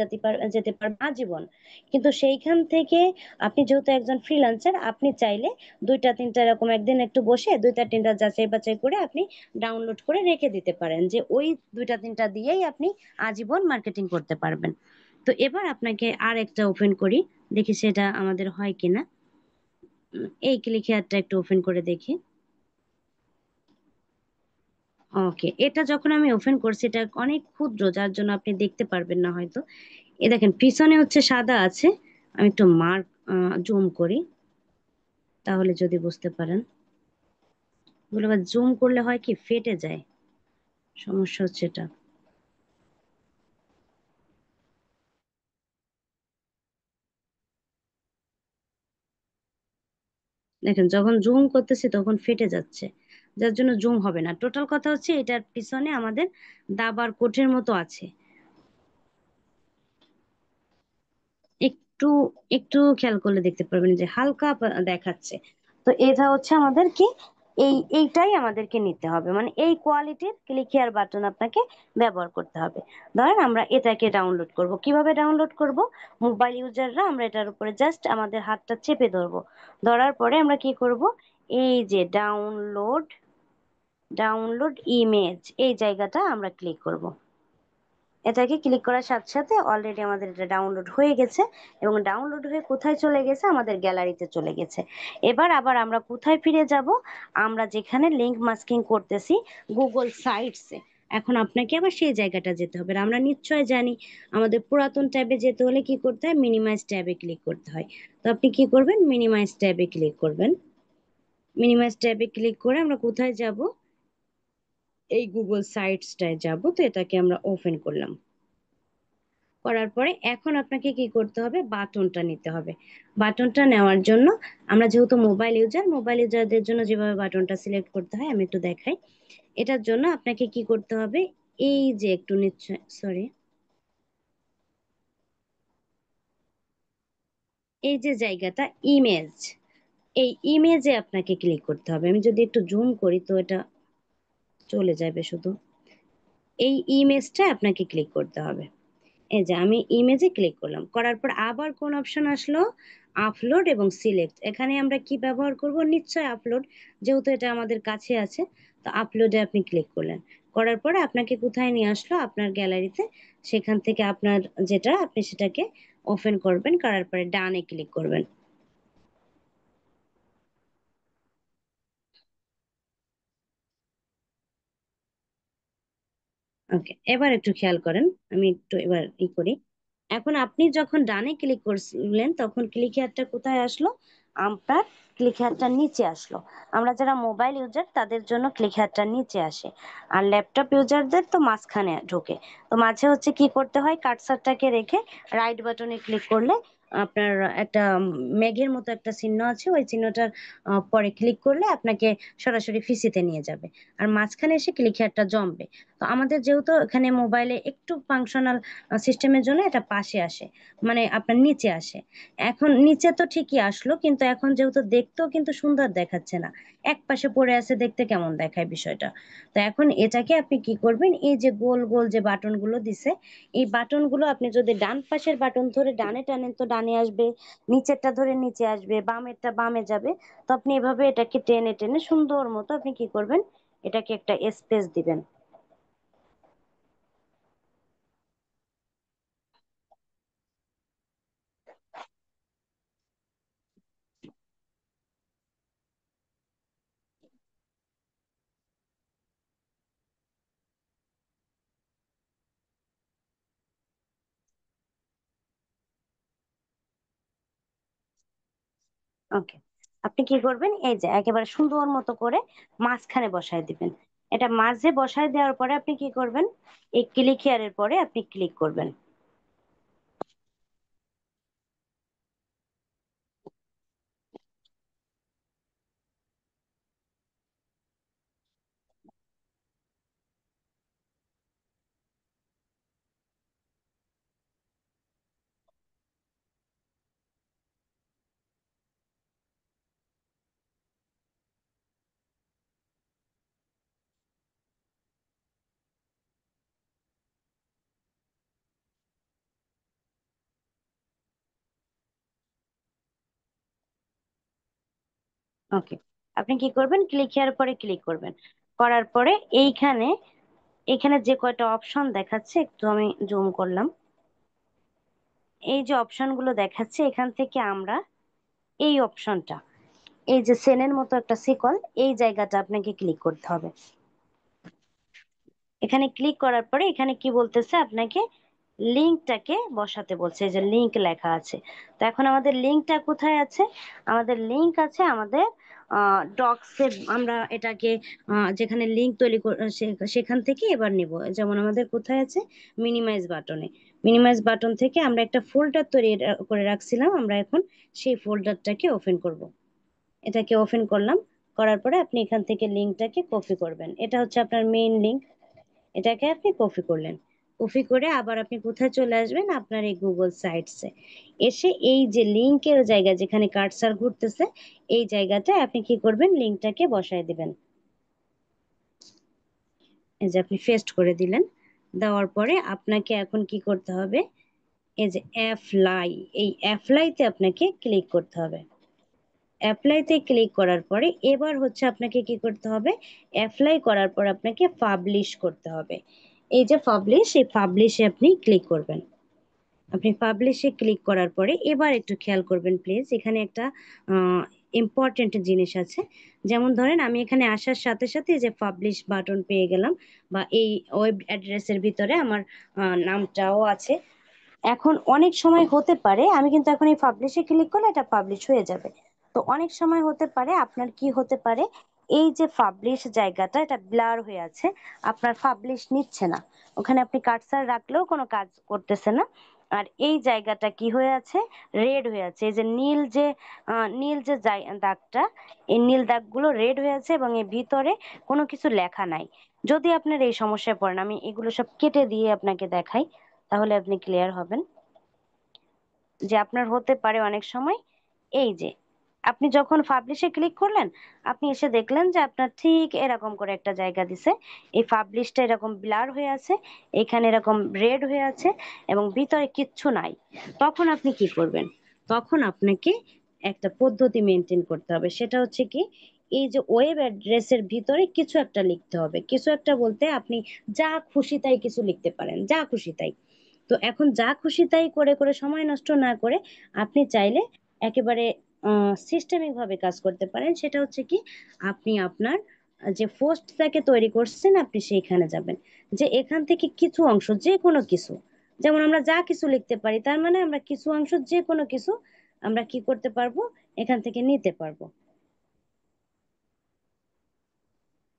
যেতে পারবেন আজীবন। কিন্তু সেইখান থেকে আপনি যেহেতু একজন ফ্রিল্যান্সার, আপনি চাইলে ২টা ৩টা এরকম একদিন একটু বসে ২টা ৩টা যাচাই বাছাই করে আপনি ডাউনলোড করে রেখে দিতে পারেন, যে ওই ২টা ৩টা দিয়েই আপনি আজীবন মার্কেটিং করতে পারবেন। তো এবার আপনাকে আর একটা ওপেন করি, দেখি সেটা আমাদের হয় কিনা। এই ক্লিক হেয়ারটা একটু ওপেন করে দেখি। ওকে, এটা যখন আমি ওপেন করছি, এটা অনেক ক্ষুদ্র, যার জন্য আপনি দেখতে পারবেন না হয়তো। এ দেখেন পিছনে হচ্ছে সাদা আছে। আমি একটু মার্ক জুম করি, তাহলে যদি বুঝতে পারেন। এগুলো আবার জুম করলে হয় কি, ফেটে যায়, সমস্যা হচ্ছে এটা। দেখেন যখন জুম করতেছি তখন ফেটে যাচ্ছে, যার জন্য জুম হবে না। টোটাল কথা হচ্ছে এটার পিছনে আমাদের দাবার কোটের মতো আছে। একটু একটু খেয়াল করলে দেখতে পারবেন যে হালকা দেখাচ্ছে। তো এটা হচ্ছে আমাদের কি, এইটাই আমাদেরকে নিতে হবে, মানে এই কোয়ালিটির ক্লিক হেয়ার বাটন আপনাকে ব্যবহার করতে হবে। ধরেন আমরা এটাকে ডাউনলোড করব, কিভাবে ডাউনলোড করব? মোবাইল ইউজাররা আমরা এটার উপরে জাস্ট আমাদের হাতটা চেপে ধরবো। ধরার পরে আমরা কি করব, এই যে ডাউনলোড, ডাউনলোড ইমেজ, এই জায়গাটা আমরা ক্লিক করব। এটাকে ক্লিক করার সাথে সাথে অলরেডি আমাদের এটা ডাউনলোড হয়ে গেছে, এবং ডাউনলোড হয়ে কোথায় চলে গেছে, আমাদের গ্যালারিতে চলে গেছে। এবার আবার আমরা কোথায় ফিরে যাব, আমরা যেখানে লিংক মাস্কিং করতেছি গুগল সাইটসে। এখন আপনাকে আবার সেই জায়গাটা যেতে হবে। আর আমরা নিশ্চয় জানি আমাদের পুরাতন ট্যাবে যেতে হলে কি করতে হয়, মিনিমাইজ ট্যাবে ক্লিক করতে হয়। তো আপনি কি করবেন, মিনিমাইজ ট্যাবে ক্লিক করবেন। মিনিমাইজ ট্যাবে ক্লিক করে আমরা কোথায় যাব, এই গুগল সাইটসটায় যাব। তো এটাকে আমরা ওপেন করলাম। করার পরে এখন আপনাকে কি করতে হবে, বাটনটা নিতে হবে। বাটনটা নেওয়ার জন্য আমরা যেহেতু মোবাইল ইউজারদের জন্য যেভাবে বাটনটা সিলেক্ট করতে হয় আমি একটু দেখাই। এটার জন্য আপনাকে কি করতে হবে, এই যে একটু নিশ্চয়, সরি, এই যে জায়গাটা ইমেজ, এই ইমেজে আপনাকে ক্লিক করতে হবে। আমি যদি একটু জুম করি তো এটা চলে যাবে শুধু। এই ইমেজটা আপনাকে ক্লিক করতে হবে। এই যে আমি ইমেজে ক্লিক করলাম, করার পর আবার কোন অপশন আসলো, আপলোড এবং সিলেক্ট। এখানে আমরা কি ব্যবহার করব, নিশ্চয় আপলোড, যেহেতু এটা আমাদের কাছে আছে। তো আপলোডে আপনি ক্লিক করলেন, করার পরে আপনাকে কোথায় নিয়ে আসলো, আপনার গ্যালারিতে। সেখান থেকে আপনার যেটা, আপনি সেটাকে ওপেন করবেন, করার পরে ডানে ক্লিক করবেন। ওকে, এবার একটু খেয়াল করেন, আমি একটু এবার করি। এখন আপনি যখন ডানে ক্লিক করলেন তখন ক্লিক হেয়ারটা কোথায় আসলো, আপনার ক্লিক হেয়ারটা নিচে আসলো। আমরা যারা মোবাইল ইউজার তাদের জন্য ক্লিক হেয়ারটা নিচে আসে, আর ল্যাপটপ ইউজারদের তো মাঝখানে ঢোকে। তো মাঝে হচ্ছে কি করতে হয়, কার্সারটাকে রেখে রাইট বাটনে ক্লিক করলে আপনার একটা মেঘের মতো একটা চিহ্ন আছে, ওই চিহ্নটার পরে ক্লিক করলে আপনাকে সরাসরি পিসিতে নিয়ে যাবে, আর মাঝখানে এসে ক্লিক হেয়ারটা জমবে। তো আমাদের যেহেতু এখানে মোবাইলে একটু ফাংশনাল সিস্টেমের জন্য এটা পাশে আসে, মানে আপনার নিচে আসে। এখন নিচে তো ঠিকই আসলো, কিন্তু এখন যেহেতু দেখতেও কিন্তু সুন্দর দেখাচ্ছে না, এক পাশে পড়ে আছে, দেখতে কেমন দেখায় বিষয়টা। তো এখন এটাকে আপনি কি করবেন, এই যে গোল গোল যে বাটনগুলো দিছে, এই বাটনগুলো আপনি যদি ডান পাশের বাটন ধরে ডানে টানেন তো ডানে আসবে, নিচেরটা ধরে নিচে আসবে, বামেরটা বামে যাবে। তো আপনি এভাবে এটাকে টেনে টেনে সুন্দর মতো আপনি কি করবেন, এটাকে একটা স্পেস দিবেন। ওকে, আপনি কি করবেন, এই যে একেবারে সুন্দর মতো করে মাঝখানে বসায় দিবেন। এটা মাঝে বসায় দেওয়ার পরে আপনি কি করবেন, এই ক্লিক হেয়ারের পরে আপনি ক্লিক করবেন। ওকে, আপনি কি করবেন, ক্লিক হেয়ার পরে ক্লিক করবেন। করার পরে এইখানে এখানে যে কয়টা অপশন দেখাচ্ছে, একটু আমি জুম করলাম, এই যে অপশনগুলো দেখাচ্ছে এখান থেকে আমরা এই অপশনটা, এই যে সেনের মতো একটা শিকল, এই জায়গাটা আপনাকে ক্লিক করতে হবে। এখানে ক্লিক করার পরে এখানে কি বলতেছে, আপনাকে লিঙ্কটাকে বসাতে বলছে, এই যে লিঙ্ক লেখা আছে। তো এখন আমাদের লিঙ্কটা কোথায় আছে, আমাদের লিঙ্ক আছে আমাদের ডক্সে। আমরা এটাকে যেখানে লিঙ্ক তৈরি সেখান থেকে এবার নিব। যেমন আমাদের কোথায় আছে, মিনিমাইজ বাটনে। মিনিমাইজ বাটন থেকে আমরা একটা ফোল্ডার তৈরি করে রাখছিলাম, আমরা এখন সেই ফোল্ডারটাকে ওপেন করব। এটাকে ওপেন করলাম, করার পরে আপনি এখান থেকে লিঙ্কটাকে কপি করবেন। এটা হচ্ছে আপনার মেইন লিঙ্ক, এটাকে আপনি কপি করলেন। কপি করে আবার আপনি কোথায় চলে আসবেন, আপনার এই গুগল সাইটসে এসে এই যে লিঙ্কের জায়গা যেখানে কার্সার ঘুরতেছে, এই জায়গাটায় আপনি কি করবেন, লিঙ্কটাকে বসায় দিবেন। এই যে আপনি পেস্ট করে দিলেন। দেওয়ার পরে আপনাকে এখন কি করতে হবে, এই যে অ্যাপ্লাই, এই অ্যাপ্লাইতে আপনাকে ক্লিক করতে হবে। অ্যাপ্লাইতে ক্লিক করার পরে এবার হচ্ছে আপনাকে কি করতে হবে, অ্যাপ্লাই করার পর আপনাকে পাবলিশ করতে হবে। এই যে পাবলিশ, এই পাবলিশে আপনি ক্লিক করবেন। আপনি পাবলিশে ক্লিক করার পরে এবার একটু খেয়াল করবেন প্লিজ, এখানে একটা ইম্পর্টেন্ট জিনিস আছে। যেমন ধরেন আমি এখানে আসার সাথে সাথে যে পাবলিশ বাটন পেয়ে গেলাম, বা এই ওয়েব অ্যাড্রেসের ভিতরে আমার নামটাও আছে। এখন অনেক সময় হতে পারে, আমি কিন্তু এখন এই পাবলিশে ক্লিক করলে এটা পাবলিশ হয়ে যাবে। তো অনেক সময় হতে পারে আপনার কি হতে পারে, এই যে পাবলিশ জায়গাটা এটা ব্লার হয়ে আছে, আপনার পাবলিশ নিচ্ছে না, ওখানে আপনি কার্সার রাখলেও কোনো কাজ করতেছে না। আর এই জায়গাটা কি হয়ে আছে, রেড হয়ে আছে। এই যে নীল যে দাগটা, এই নীল দাগগুলো রেড হয়ে আছে এবং এর ভিতরে কোনো কিছু লেখা নাই। যদি আপনার এই সমস্যায় পড়েন, আমি এগুলো সব কেটে দিয়ে আপনাকে দেখাই, তাহলে আপনি ক্লিয়ার হবেন যে আপনার হতে পারে অনেক সময়। এই যে আপনি যখন পাবলিশে ক্লিক করলেন, আপনি এসে দেখলেন যে আপনার ঠিক এরকম করে একটা জায়গা দিছে, এই পাবলিশটা এরকম ব্লার হয়ে আছে, এখানে এরকম রেড হয়ে আছে এবং ভিতরে কিচ্ছু নাই। তখন আপনি কি করবেন, তখন আপনাকে একটা পদ্ধতি মেনটেন করতে হবে। সেটা হচ্ছে কি, এই যে ওয়েব অ্যাড্রেসের ভিতরে কিছু একটা লিখতে হবে। কিছু একটা বলতে আপনি যা খুশি তাই কিছু লিখতে পারেন, যা খুশি তাই। তো এখন যা খুশি তাই করে করে সময় নষ্ট না করে আপনি চাইলে একেবারে সিস্টেমিক ভাবে কাজ করতে পারেন। সেটা হচ্ছে কি, আপনি আপনার যে পোস্টটাকে তৈরি করছেন আপনি সেইখানে যাবেন, যে এখান থেকে কিছু অংশ, যে কোনো কিছু, যেমন আমরা যা কিছু লিখতে পারি, তার মানে আমরা কিছু অংশ, যে কোনো কিছু আমরা কি করতে পারবো, এখান থেকে নিতে পারবো।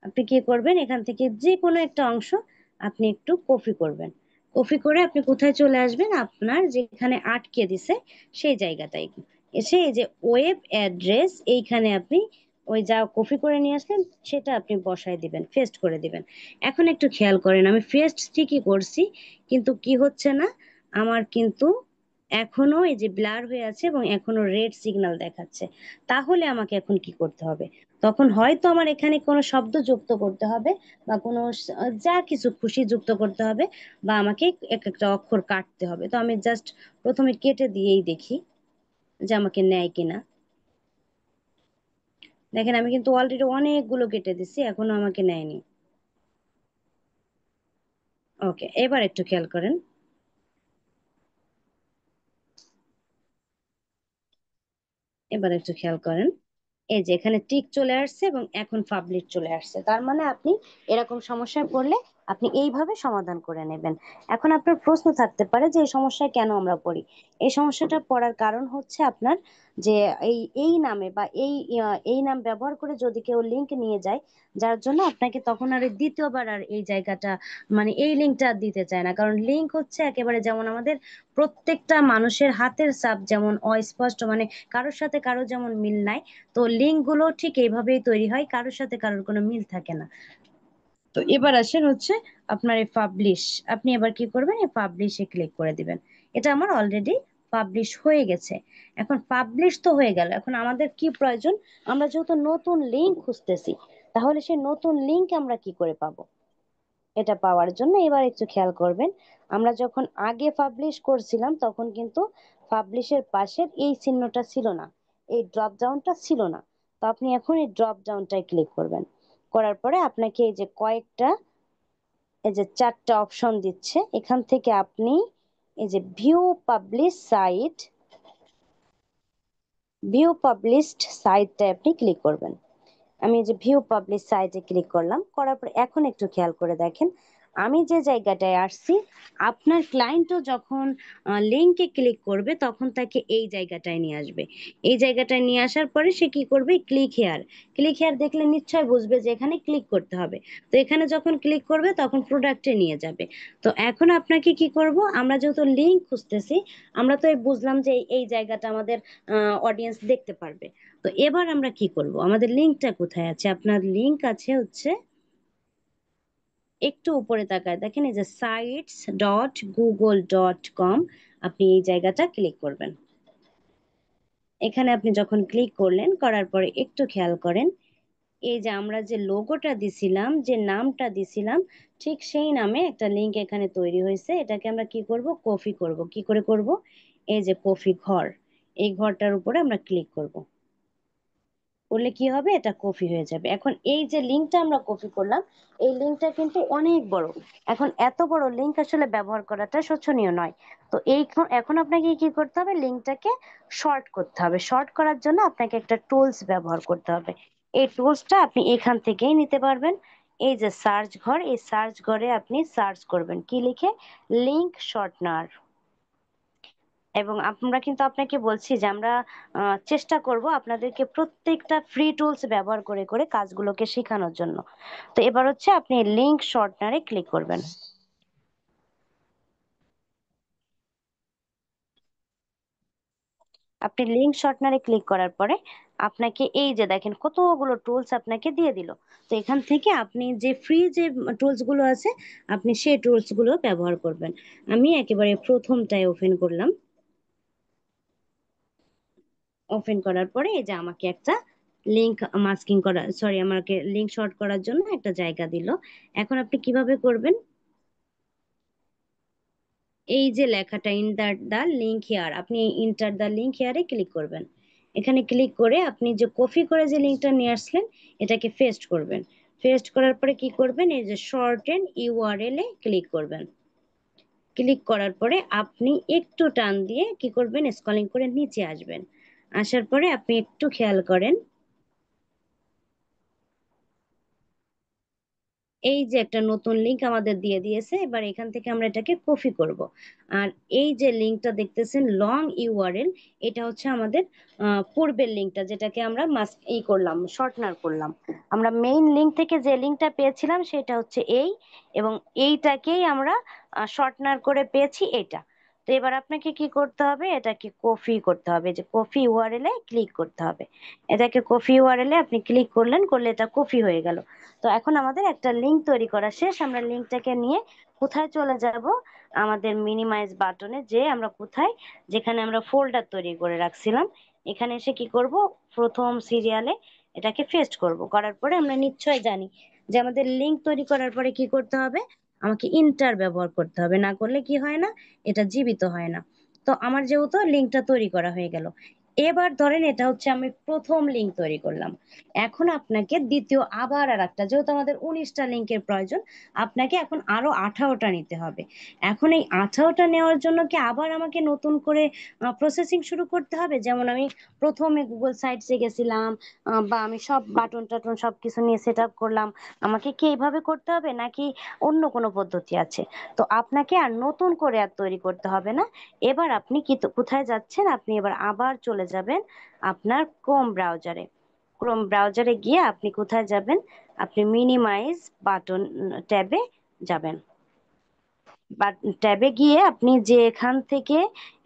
আপনি কি করবেন, এখান থেকে যে কোনো একটা অংশ আপনি একটু কপি করবেন। কপি করে আপনি কোথায় চলে আসবেন, আপনার যেখানে আটকে দিছে সেই জায়গাটায় এসে এই যে ওয়েব অ্যাড্রেস, এইখানে আপনি ওই যা কপি করে নিয়ে আসলেন সেটা আপনি বসায় দিবেন, পেস্ট করে দিবেন। এখন একটু খেয়াল করেন, আমি পেস্ট ঠিকই করছি, কিন্তু কি হচ্ছে না, আমার কিন্তু এখনো এই যে ব্লার হয়ে আছে এবং এখনো রেড সিগন্যাল দেখাচ্ছে। তাহলে আমাকে এখন কি করতে হবে, তখন হয়তো আমার এখানে কোনো শব্দ যুক্ত করতে হবে, বা কোনো যা কিছু খুশি যুক্ত করতে হবে, বা আমাকে এক একটা অক্ষর কাটতে হবে। তো আমি জাস্ট প্রথমে কেটে দিয়েই দেখি যে আমাকে নেয় কিনা। দেখেন আমি কিন্তু অলরেডি অনেকগুলো কেটে দিছি, এখনো আমাকে নেয়নি। ওকে, এবার একটু খেয়াল করেন, এবার একটু খেয়াল করেন, এই যে এখানে টিক চলে আসছে এবং এখন পাবলিক চলে আসছে। তার মানে আপনি এরকম সমস্যায় পড়লে আপনি এইভাবে সমাধান করে নেবেন। এখন আপনার প্রশ্ন থাকতে পারে যে এই সমস্যায় কেন আমরা পড়ি। এই সমস্যাটা পড়ার কারণ হচ্ছে আপনার যে এই নামে বা এই নাম ব্যবহার করে যদি কেউ লিংক নিয়ে যায়, যার জন্য আপনাকে তখন আর এই দ্বিতীয়বার আর এই জায়গাটা, মানে এই লিঙ্কটা দিতে চায় না। কারণ লিঙ্ক হচ্ছে একেবারে যেমন আমাদের প্রত্যেকটা মানুষের হাতের ছাপ যেমন অস্পষ্ট, মানে কারোর সাথে কারো যেমন মিল নাই, তো লিঙ্ক গুলো ঠিক এইভাবেই তৈরি হয়, কারোর সাথে কারোর কোনো মিল থাকে না। তো এবার আসেন হচ্ছে আপনার এই পাবলিশ, আপনি এবার কি করবেন, এই পাবলিশে ক্লিক করে দিবেন। এটা আমার অলরেডি পাবলিশ হয়ে গেছে। এখন পাবলিশ তো হয়ে গেল, এখন আমাদের কি প্রয়োজন, আমরা যেহেতু নতুন লিঙ্ক খুঁজতেছি, তাহলে সেই নতুন লিঙ্ক আমরা কি করে পাবো। এটা পাওয়ার জন্য এবার একটু খেয়াল করবেন, আমরা যখন আগে পাবলিশ করছিলাম তখন কিন্তু পাবলিশের পাশের এই চিহ্নটা ছিল না, এই ড্রপ ডাউনটা ছিল না। তো আপনি এখন এই ড্রপ ডাউনটায় ক্লিক করবেন। করার পরে আপনাকে এই যে কয়েকটা, এই যে 4টা অপশন দিচ্ছে, এখান থেকে আপনি এই যে ভিউ পাবলিশড সাইটটায় আপনি ক্লিক করবেন। আমি এই যে ভিউ পাবলিশ সাইটে ক্লিক করলাম। করার পর এখন একটু খেয়াল করে দেখেন, আমি যে জায়গাটায় আসছি, আপনার ক্লায়েন্টও যখন লিঙ্কে ক্লিক করবে তখন তাকে এই জায়গাটায় নিয়ে আসবে। এই জায়গাটায় নিয়ে আসার পরে সে কি করবে, ক্লিক হেয়ার দেখলে নিশ্চয় বুঝবে যে এখানে ক্লিক করতে হবে। তো এখানে যখন ক্লিক করবে তখন প্রোডাক্টে নিয়ে যাবে। তো এখন আপনাকে কি করব, আমরা যেহেতু লিঙ্ক খুঁজতেছি, আমরা তো এই বুঝলাম যে এই জায়গাটা আমাদের অডিয়েন্স দেখতে পারবে। তো এবার আমরা কি করব, আমাদের লিঙ্কটা কোথায় আছে? আপনার লিঙ্ক আছে হচ্ছে একটু উপরে তাকায় দেখেন, এই যে sites.google.com, আপনি এই জায়গাটা ক্লিক করবেন। এখানে আপনি যখন ক্লিক করলেন, করার পরে একটু খেয়াল করেন, এই যে আমরা যে লোগোটা দিছিলাম, যে নামটা দিছিলাম, ঠিক সেই নামে একটা লিঙ্ক এখানে তৈরি হয়েছে। এটাকে আমরা কি করব, কপি করব। কি করে করব, এই যে কপি ঘর, এই ঘরটার উপরে আমরা ক্লিক করব। করলে কি হবে, এটা কপি হয়ে যাবে। এখন এই যে লিঙ্কটা আমরা কপি করলাম, এই লিঙ্কটা কিন্তু অনেক বড়। এখন এত বড় লিঙ্ক আসলে ব্যবহার করাটা শোচনীয় নয়। তো এখন আপনাকে কি করতে হবে, লিঙ্কটাকে শর্ট করতে হবে। শর্ট করার জন্য আপনাকে একটা টুলস ব্যবহার করতে হবে। এই টুলসটা আপনি এখান থেকেই নিতে পারবেন। এই যে সার্চ ঘর, এই সার্চ ঘরে আপনি সার্চ করবেন কি লিখে, লিঙ্ক শর্টনার। এবং আমরা কিন্তু আপনাকে বলছি যে আমরা চেষ্টা করব আপনাদেরকে প্রত্যেকটা ফ্রি টুলস ব্যবহার করে করে কাজগুলোকে শেখানোর জন্য। তো এবার হচ্ছে আপনি লিঙ্ক শর্টনারে ক্লিক করবেন। আপনি লিঙ্ক শর্টনারে ক্লিক করার পরে আপনাকে এই যে দেখেন কতগুলো টুলস আপনাকে দিয়ে দিল। তো এখান থেকে আপনি যে ফ্রি যে টুলস গুলো আছে, আপনি সেই টুলস গুলো ব্যবহার করবেন। আমি একেবারে প্রথমটায় ওপেন করলাম। ওপেন করার পরে এই যে আমাকে একটা লিংক মাস্কিং করা, সরি, আমাকে লিংক শর্ট করার জন্য একটা জায়গা দিল। এখন আপনি কিভাবে করবেন, এই যে লেখাটা ইন্টার দা লিংক হেয়ার, আপনি ইন্টার দা লিংক হেয়ারে ক্লিক করবেন। এখানে ক্লিক করে আপনি যে কপি করে যে লিংকটা নিয়ে আসলেন, এটাকে পেস্ট করবেন। পেস্ট করার পরে কি করবেন, এই যে শর্টেন ইউআরএল এ ক্লিক করবেন। ক্লিক করার পরে আপনি একটু টান দিয়ে কি করবেন, স্ক্রলিং করে নিচে আসবেন। আসার পরে আপনি একটু খেয়াল করেন, এই যে একটা নতুন লিংক আমাদের দিয়ে দিয়েছে। এবার এখান থেকে আমরা এটাকে কপি করব। আর এই যে লিংকটা দেখতেছেন লং ইউআরএল, এটা হচ্ছে আমাদের পূর্বের লিংকটা, যেটাকে আমরা করলাম, শর্টনার করলাম। আমরা মেইন লিংক থেকে যে লিংকটা পেয়েছিলাম সেটা হচ্ছে এই, এবং এইটাকেই আমরা শর্টনার করে পেয়েছি এটা। তো এবার আপনাকে কি করতে হবে, এটাকে কপি করতে হবে, যে কপি ইউআরএল এ ক্লিক করতে হবে। এটাকে কপি ইউআরএল এ আপনি ক্লিক করলেন, করলে এটা কপি হয়ে গেল। তো এখন আমাদের একটা লিঙ্ক তৈরি করা শেষ। আমরা লিঙ্কটাকে নিয়ে কোথায় চলে যাব, আমাদের মিনিমাইজ বাটনে, যে আমরা কোথায়, যেখানে আমরা ফোল্ডার তৈরি করে রাখছিলাম, এখানে এসে কি করব, প্রথম সিরিয়ালে এটাকে পেস্ট করব। করার পরে আমরা নিশ্চয় জানি যে আমাদের লিঙ্ক তৈরি করার পরে কি করতে হবে, আমাকে ইন্টার ব্যবহার করতে হবে, না করলে কি হয় না, এটা জীবিত হয় না। তো আমার যেহেতু লিঙ্কটা তৈরি করা হয়ে গেল, এবার ধরেন এটা হচ্ছে আমি প্রথম লিঙ্ক তৈরি করলাম। এখন আপনাকে দ্বিতীয় আবার আর একটা, যেহেতু আমাদের 19টা লিঙ্কের প্রয়োজন, আপনাকে এখন আরো 18টা নিতে হবে। এখন এই 18টা নেওয়ার জন্য কি আবার আমাকে নতুন করে প্রসেসিং শুরু করতে হবে? যেমন আমি প্রথমে গুগল সাইটসে গেছিলাম, বা আমি সব বাটন টাটন সবকিছু নিয়ে সেট আপ করলাম, আমাকে কি এইভাবে করতে হবে, নাকি অন্য কোনো পদ্ধতি আছে? তো আপনাকে আর নতুন করে আর তৈরি করতে হবে না। এবার আপনি কি কোথায় যাচ্ছেন, আপনি এবার আবার চলে যাবেন আপনার ক্রোম ব্রাউজারে। ক্রোম ব্রাউজারে গিয়ে আপনি কোথায় যাবেন, আপনি মিনিমাইজ বাটন ট্যাবে যাবেন। বা ট্যাবে গিয়ে আপনি যে এখান থেকে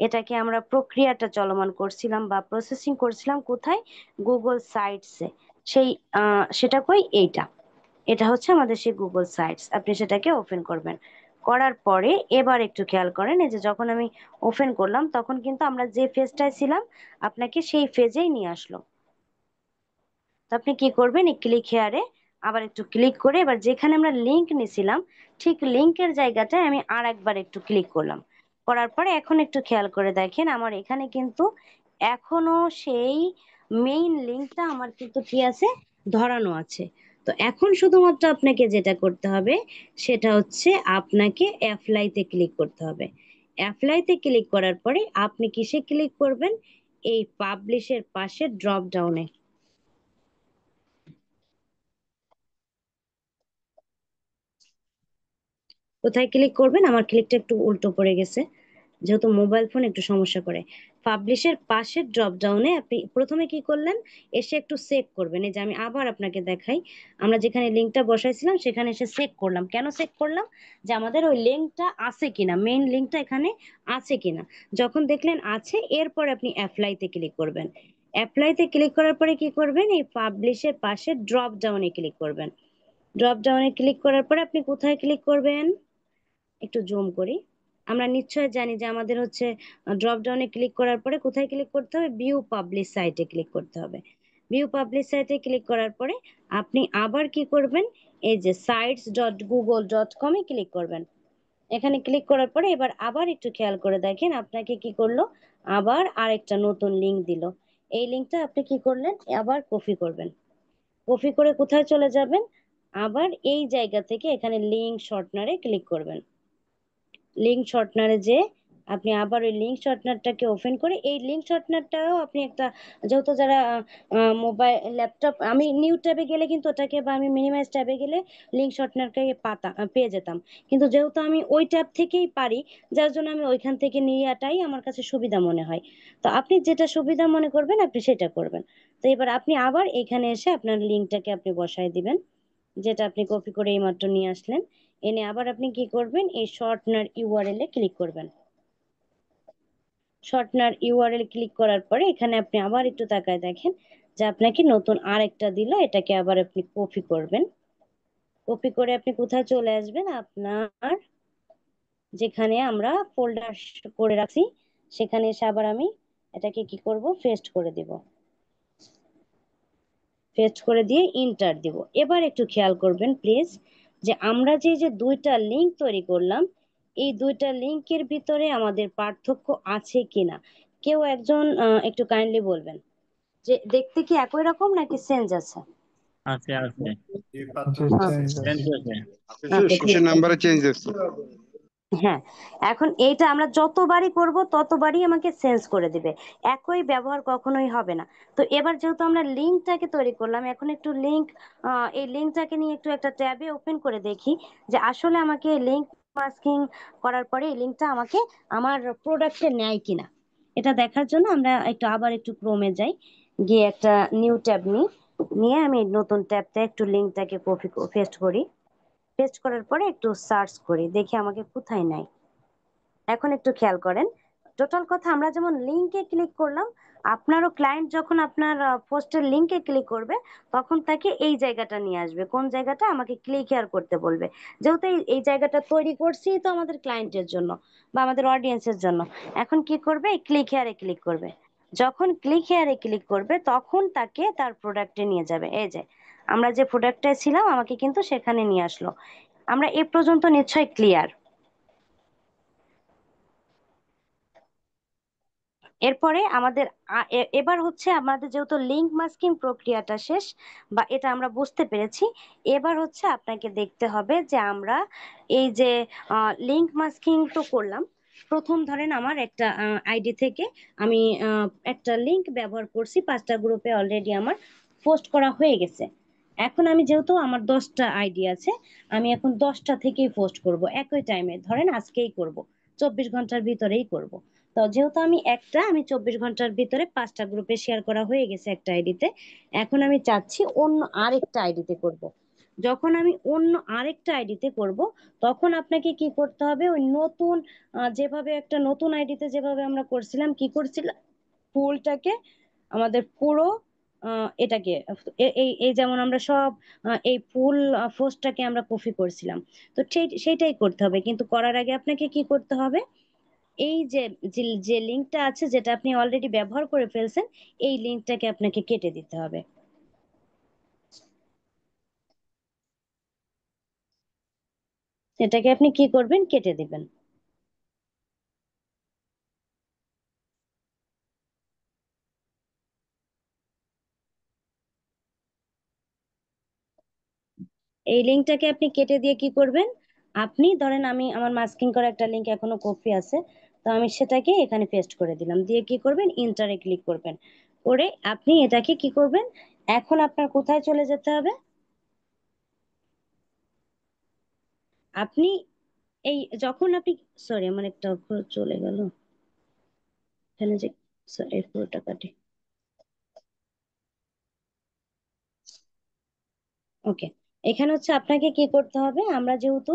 এটাকে আমরা প্রক্রিয়াটা চলমান করছিলাম বা প্রসেসিং করছিলাম কোথায়, গুগল সাইটসে, সেই সেটা কই, এইটা, এটা হচ্ছে আমাদের সেই গুগল সাইটস। আপনি সেটাকে ওপেন করবেন। করার পরে এবার একটু খেয়াল করেন, এই যে যখন আমি ওপেন করলাম তখন কিন্তু আমরা যে ফেজটায় ছিলাম, আপনাকে সেই ফেজেই নিয়ে আসলো। তো আপনি কি করবেন, এই ক্লিক হেয়ারে আবার একটু ক্লিক করে এবার যেখানে আমরা লিংক নিছিলাম, ঠিক লিংকের জায়গাটায় আমি আর একবার একটু ক্লিক করলাম। করার পরে এখন একটু খেয়াল করে দেখেন, আমার এখানে কিন্তু এখনো সেই মেইন লিঙ্কটা আমার কিন্তু কি আছে, ধরানো আছে। তো এখন শুধুমাত্র আপনাকে যেটা করতে হবে সেটা হচ্ছে আপনাকে অ্যাপ্লাইতে ক্লিক করতে হবে। অ্যাপ্লাইতে ক্লিক করার পরে আপনি কিসে ক্লিক করবেন, এই পাবলিশের পাশে ড্রপ ডাউনে। কোথায় ক্লিক করবেন, আমার ক্লিকটা একটু উল্টো পড়ে গেছে যেহেতু মোবাইল ফোন একটু সমস্যা করে। পাবলিশের পাশের ড্রপ ডাউনে আপনি প্রথমে কি করলেন, এসে একটু সেভ করবেন। এই যে আমি আবার আপনাকে দেখাই, আমরা যেখানে লিঙ্কটা বসাইছিলাম সেখানে এসে সেভ করলাম। কেন সেভ করলাম, যে আমাদের ওই লিঙ্কটা আছে কিনা, মেইন লিঙ্কটা এখানে আছে কিনা। যখন দেখলেন আছে, এরপর আপনি অ্যাপ্লাইতে ক্লিক করবেন। অ্যাপ্লাইতে ক্লিক করার পরে কি করবেন, এই পাবলিশের পাশে ড্রপ ডাউনে ক্লিক করবেন। ড্রপ ডাউনে ক্লিক করার পরে আপনি কোথায় ক্লিক করবেন, একটু জুম করি। আমরা নিশ্চয় জানি যে আমাদের হচ্ছে ড্রপ ডাউনে ক্লিক করার পরে কোথায় ক্লিক করতে হবে, ভিউ পাবলিশ সাইটে ক্লিক করতে হবে। ভিউ পাবলিশ সাইটে ক্লিক করার পরে আপনি আবার কি করবেন, এই যে sites.google.com এ ক্লিক করবেন। এখানে ক্লিক করার পরে এবার আবার একটু খেয়াল করে দেখেন আপনাকে কি করলো, আবার আরেকটা নতুন লিংক দিল। এই লিংকটা আপনি কি করলেন, আবার কপি করবেন। কপি করে কোথায় চলে যাবেন, আবার এই জায়গা থেকে এখানে লিংক শর্টনারে ক্লিক করবেন। লিঙ্ক শর্টনারে যে আপনি আবার ওই লিঙ্ক শর্টনারটাকে ওপেন করে, এই লিঙ্ক শর্টনারটাও আপনি একটা, যেহেতু যারা মোবাইল ল্যাপটপ, আমি নিউ ট্যাবে গেলে কিন্তু ওটাকে, বা আমি মিনিমাইজ ট্যাবে গেলে লিঙ্ক শর্টনারকে পেয়ে যেতাম। কিন্তু যেহেতু আমি ওই ট্যাব থেকেই পারি, যার জন্য আমি ওইখান থেকে নেওয়াটাই আমার কাছে সুবিধা মনে হয়। তো আপনি যেটা সুবিধা মনে করবেন আপনি সেটা করবেন। তো এবার আপনি আবার এখানে এসে আপনার লিঙ্কটাকে আপনি বসায় দিবেন, যেটা আপনি কপি করে এইমাত্র নিয়ে আসলেন। এনে আবার আপনি কি করবেন, এই শর্টনার ইউআরএল এ ক্লিক করবেন। শর্টনার ইউআরএল ক্লিক করার পরে এখানে আপনি আবার একটু তাকায় দেখেন যে আপনাকে নতুন আরেকটা দিল, এটাকে আবার আপনি কপি করবেন। কপি করে আপনি কোথায় চলে আসবেন, আপনার যেখানে আমরা ফোল্ডার করে রাখছি সেখানে এসে আবার আমি এটাকে কি করব, পেস্ট করে দিব। পেস্ট করে দিয়ে ইন্টার দিব। এবার একটু খেয়াল করবেন প্লিজ, যে আমরা যে দুইটা লিঙ্ক তৈরি করলাম, এই দুইটা লিঙ্কের ভিতরে আমাদের পার্থক্য আছে কিনা। কেউ একজন একটু কাইন্ডলি বলবেন যে দেখতে কি একই রকম নাকি চেঞ্জ আছে। আছে আছে চেঞ্জ হয়েছে। আচ্ছা, ঠিক শেষের আছে। নাম্বারে চেঞ্জ আসছে। হ্যাঁ, এখন এইটা আমরা যতবারই করব ততবারই আমাকে চেঞ্জ করে দিবে, একই ব্যবহার কখনোই হবে না। তো এবার যেহেতু আমরা লিঙ্কটাকে তৈরি করলাম, এখন একটু লিঙ্ক, এই লিঙ্কটাকে নিয়ে একটু একটা ট্যাবে ওপেন করে দেখি যে আসলে আমাকে লিঙ্ক মাস্কিং করার পরে এই লিঙ্কটা আমাকে আমার প্রোডাক্টে নেয় কিনা। এটা দেখার জন্য আমরা একটু আবার একটু ক্রোমে যাই, গিয়ে একটা নিউ ট্যাব নিয়ে আমি নতুন ট্যাবটা একটু লিঙ্কটাকে কপি পেস্ট করি। পেস্ট করার পরে একটু সার্চ করি, দেখি আমাকে কোথায় নাই। এখন একটু খেয়াল করেন, টোটাল কথা আমরা যেমন লিংকে ক্লিক করলাম, আপনারও ক্লায়েন্ট যখন আপনার পোস্টের লিংকে ক্লিক করবে তখন তাকে এই জায়গাটা নিয়ে আসবে, কোন জায়গাটা আমাকে ক্লিক হেয়ার করতে বলবে। যেহেতু এই জায়গাটা তৈরি করছি তো আমাদের ক্লায়েন্টের জন্য বা আমাদের অডিয়েন্সের জন্য। এখন কি করবে, এই ক্লিক হেয়ারে ক্লিক করবে। যখন ক্লিক হেয়ারে ক্লিক করবে তখন তাকে তার প্রোডাক্টে নিয়ে যাবে। এই যে আমরা যে প্রোডাক্টটায় ছিলাম আমাকে কিন্তু সেখানে নিয়ে আসলো। আমরা এ পর্যন্ত নিশ্চয়ই ক্লিয়ার। এরপরে আমাদের এবার হচ্ছে আমাদের যেহেতু লিঙ্ক মাস্কিং প্রক্রিয়াটা শেষ বা এটা আমরা বুঝতে পেরেছি, এবার হচ্ছে আপনাকে দেখতে হবে যে আমরা এই যে লিঙ্ক মাস্কিং তো করলাম। প্রথম ধরেন আমার একটা আইডি থেকে আমি একটা লিঙ্ক ব্যবহার করছি, 5টা গ্রুপে অলরেডি আমার পোস্ট করা হয়ে গেছে। এখন আমি যেহেতু আমার 10টা আইডি আছে, আমি এখন 10টা থেকেই পোস্ট করব একই টাইমে, ধরেন আজকেই করব, 24 ঘন্টার ভিতরেই করব। তো যেহেতু আমি 24 ঘন্টার ভিতরে 5টা গ্রুপে শেয়ার করা হয়ে গেছে একটা আইডিতে, এখন আমি চাচ্ছি অন্য আরেকটা আইডিতে করব। যখন আমি অন্য আরেকটা আইডিতে করব তখন আপনাকে কি করতে হবে, ওই নতুন যেভাবে একটা নতুন আইডিতে যেভাবে আমরা করছিলাম, কি করছিলাম, ফুলটাকে আমাদের পুরো এটাকে এই এই যেমন আমরা সব এই ফুল পোস্টটাকে আমরা কপি করছিলাম। তো সেইটাই করতে হবে, কিন্তু করার আগে আপনাকে কি করতে হবে, এই যে যে লিঙ্কটা আছে যেটা আপনি অলরেডি ব্যবহার করে ফেলছেন, এই লিঙ্কটাকে আপনাকে কেটে দিতে হবে। এটাকে আপনি কি করবেন, কেটে দিবেন। এই লিঙ্কটাকে আপনি কেটে দিয়ে কি করবেন, আপনি ধরেন আমি আমার মাস্কিং করা একটা লিঙ্ক এখনো কপি আছে, তো আমি সেটাকে এখানে পেস্ট করে দিলাম, দিয়ে কি করবেন, ইন্টারে ক্লিক করবেন, করে আপনি এটাকে কি করবেন, এখন আপনার কোথায় চলে যেতে হবে, আপনি এই যখন আপনি, সরি আমার একটা অক্ষর চলে গেল এখানে যে, এই পুরোটা কাটি, ওকে। এখানে হচ্ছে আপনাকে কি করতে হবে, আমরা যেহেতু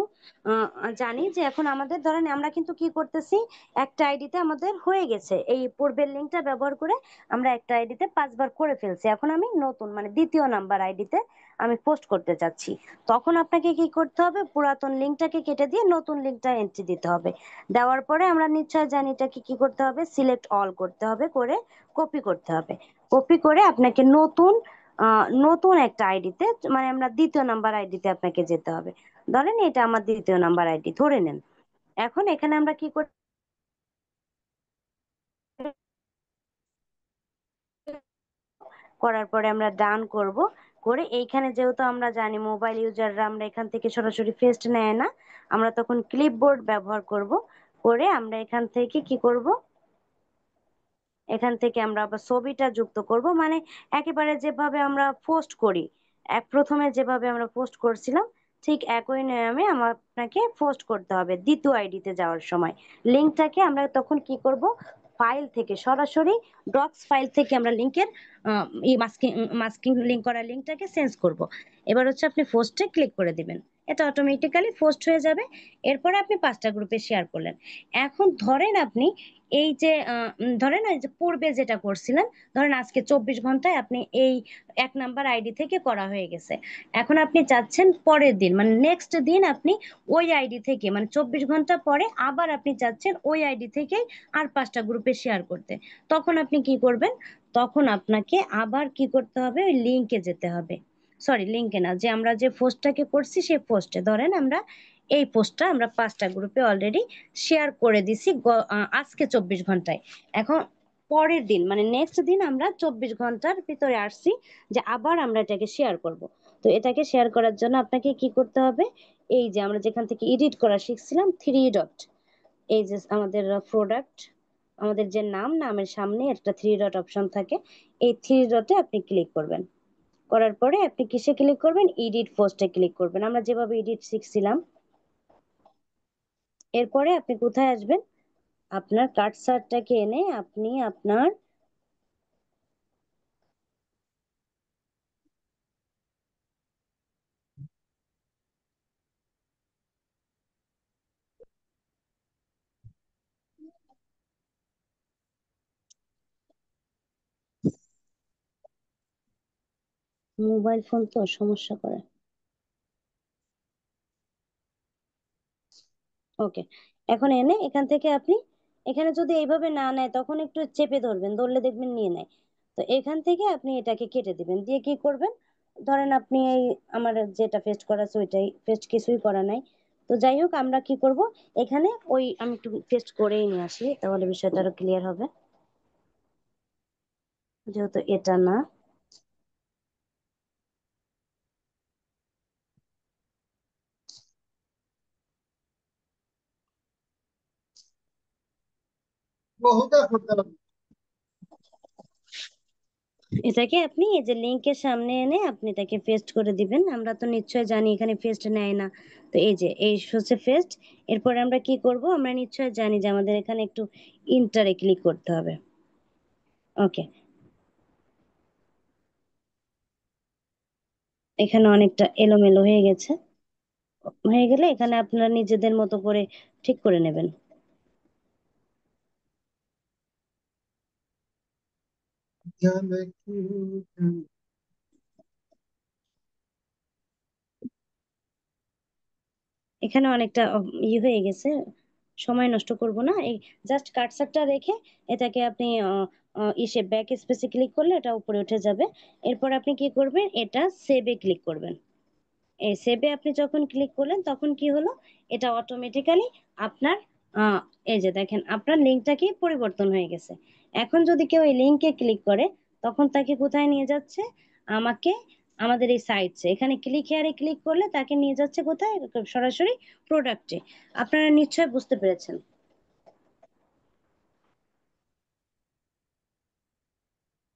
জানি যে এখন আমাদের ধরেন আমরা কিন্তু কি করতেছি, একটা আইডিতে আমাদের হয়ে গেছে, এই পূর্বের লিঙ্কটা ব্যবহার করে আমরা একটা আইডিতে 5 বার করে ফেলছি, এখন আমি নতুন মানে দ্বিতীয় নাম্বার আইডিতে আমি পোস্ট করতে চাচ্ছি, তখন আপনাকে কি করতে হবে, পুরাতন লিঙ্কটাকে কেটে দিয়ে নতুন লিঙ্কটা এন্ট্রি দিতে হবে, দেওয়ার পরে আমরা নিশ্চয় জানি এটাকে কি করতে হবে, সিলেক্ট অল করতে হবে, করে কপি করতে হবে, কপি করে আপনাকে নতুন একটা আইডিতে, মানে আমরা দ্বিতীয় নাম্বার আইডিতে আপনাকে যেতে হবে, ধরেন এটা আমার দ্বিতীয় নাম্বার আইডি ধরে নেন, এখন এখানে আমরা কি করতে, করার পরে আমরা ডান করব, করে এইখানে যেহেতু আমরা জানি মোবাইল ইউজাররা আমরা এখান থেকে সরাসরি ফেস্ট নেয় না, আমরা তখন ক্লিপবোর্ড ব্যবহার করব, করে আমরা এখান থেকে কি করব, এখান থেকে আমরা আবার ছবিটা যুক্ত করব, মানে একেবারে যেভাবে আমরা পোস্ট করি, প্রথমে যেভাবে আমরা পোস্ট করছিলাম ঠিক একই নিয়মে আপনাকে পোস্ট করতে হবে দ্বিতীয় আইডিতে যাওয়ার সময়, লিঙ্কটাকে আমরা তখন কি করব, ফাইল থেকে সরাসরি ডক্স ফাইল থেকে আমরা লিঙ্কের মাস্কিং মাস্কিং লিঙ্ক করা লিঙ্কটাকে চেঞ্জ করব, এবার হচ্ছে আপনি পোস্টে ক্লিক করে দিবেন, এটা অটোমেটিক্যালি পোস্ট হয়ে যাবে, এরপরে আপনি 5টা গ্রুপে শেয়ার করলেন, এখন ধরেন আপনি এই যে ধরেন এই যে পূর্বে যেটা করছিলেন, ধরেন আজকে 24 ঘন্টায় আপনি এই 1 নাম্বার আইডি থেকে করা হয়ে গেছে, এখন আপনি চাচ্ছেন পরের দিন মানে নেক্সট দিন আপনি ওই আইডি থেকে মানে 24 ঘন্টা পরে আবার আপনি চাচ্ছেন ওই আইডি থেকে আর 5টা গ্রুপে শেয়ার করতে, তখন আপনি কি করবেন, তখন আপনাকে আবার কি করতে হবে, ওই লিঙ্কে যেতে হবে, সরি লিঙ্কে না, যে আমরা যে পোস্টটাকে করছি সেই পোস্টে, ধরেন আমরা এই পোস্টটা আমরা 5টা গ্রুপে অলরেডি শেয়ার করে দিছি আজকে 24 ঘন্টায়, এখন পরের দিন মানে নেক্সট দিন আমরা 24 ঘন্টার ভিতরে আসছি যে আবার আমরা এটাকে শেয়ার করব, তো এটাকে শেয়ার করার জন্য আপনাকে কি করতে হবে, এই যে আমরা যেখান থেকে এডিট করা শিখছিলাম 3 ডট, এই যে আমাদের প্রোডাক্ট, আমাদের যে নামের সামনে একটা 3 ডট অপশন থাকে, এই 3 ডটে আপনি ক্লিক করবেন, করার পরে আপনি কিসে ক্লিক করবেন, এডিট পোস্টে ক্লিক করবেন, আমরা যেভাবে এডিট শিখছিলাম, এরপরে আপনি কোথায় আসবেন, আপনার কার্সারটাকে এনে আপনি আপনার মোবাইল ফোন তো সমস্যা করে, ওকে, এখন এনে এখান থেকে আপনি, এখানে যদি এইভাবে না নেয় তখন একটু চেপে ধরবেন, ধরলে দেখবেন নিয়ে নেয়, তো এখান থেকে আপনি এটাকে কেটে দিবেন, দিয়ে কি করবেন, ধরেন আপনি এই আমার যেটা পেস্ট করা আছে ওইটাই পেস্ট, কিছুই করা নাই, তো যাই হোক আমরা কি করব, এখানে ওই আমি একটু পেস্ট করেই নিয়ে আসি তাহলে বিষয়টা আরো ক্লিয়ার হবে, যেহেতু এটা না, এটাকে আপনি এই যে লিংকের সামনে এনে আপনি এটাকে পেস্ট করে দিবেন, আমরা তো নিশ্চয় জানি এখানে পেস্ট নেয় না, তো এই যে এই হচ্ছে পেস্ট, এরপরে আমরা কি করব, আমরা নিশ্চয় জানি যে আমাদের এখানে একটু ইন্টারে ক্লিক করতে হবে, ওকে, এখানে অনেকটা এলোমেলো হয়ে গেছে, হয়ে গেলে এখানে আপনারা নিজেদের মতো করে ঠিক করে নেবেন, এখানে অনেকটা হয়ে গেছে, সময় নষ্ট করব না, এই জাস্ট কার্সারটা রেখে এটাকে আপনি ইসে ব্যাক স্পেসে ক্লিক করলে এটা উপরে উঠে যাবে, এরপর আপনি কি করবেন, এটা সেভে ক্লিক করবেন, এই সেভে আপনি যখন ক্লিক করলেন তখন কি হলো, এটা অটোমেটিক্যালি আপনার আহ, এই যে দেখেন আপনার লিঙ্কটা কি পরিবর্তন হয়ে গেছে, এখন যদি কেউ এই লিঙ্কে ক্লিক করে তখন তাকে কোথায় নিয়ে যাচ্ছে, আমাকে আমাদের এই সাইটসে। এখানে ক্লিক হেয়ারে ক্লিক করলে তাকে নিয়ে যাচ্ছে কোথায়? সরাসরি প্রোডাক্টে। আপনারা নিশ্চয়ই বুঝতে পেরেছেন।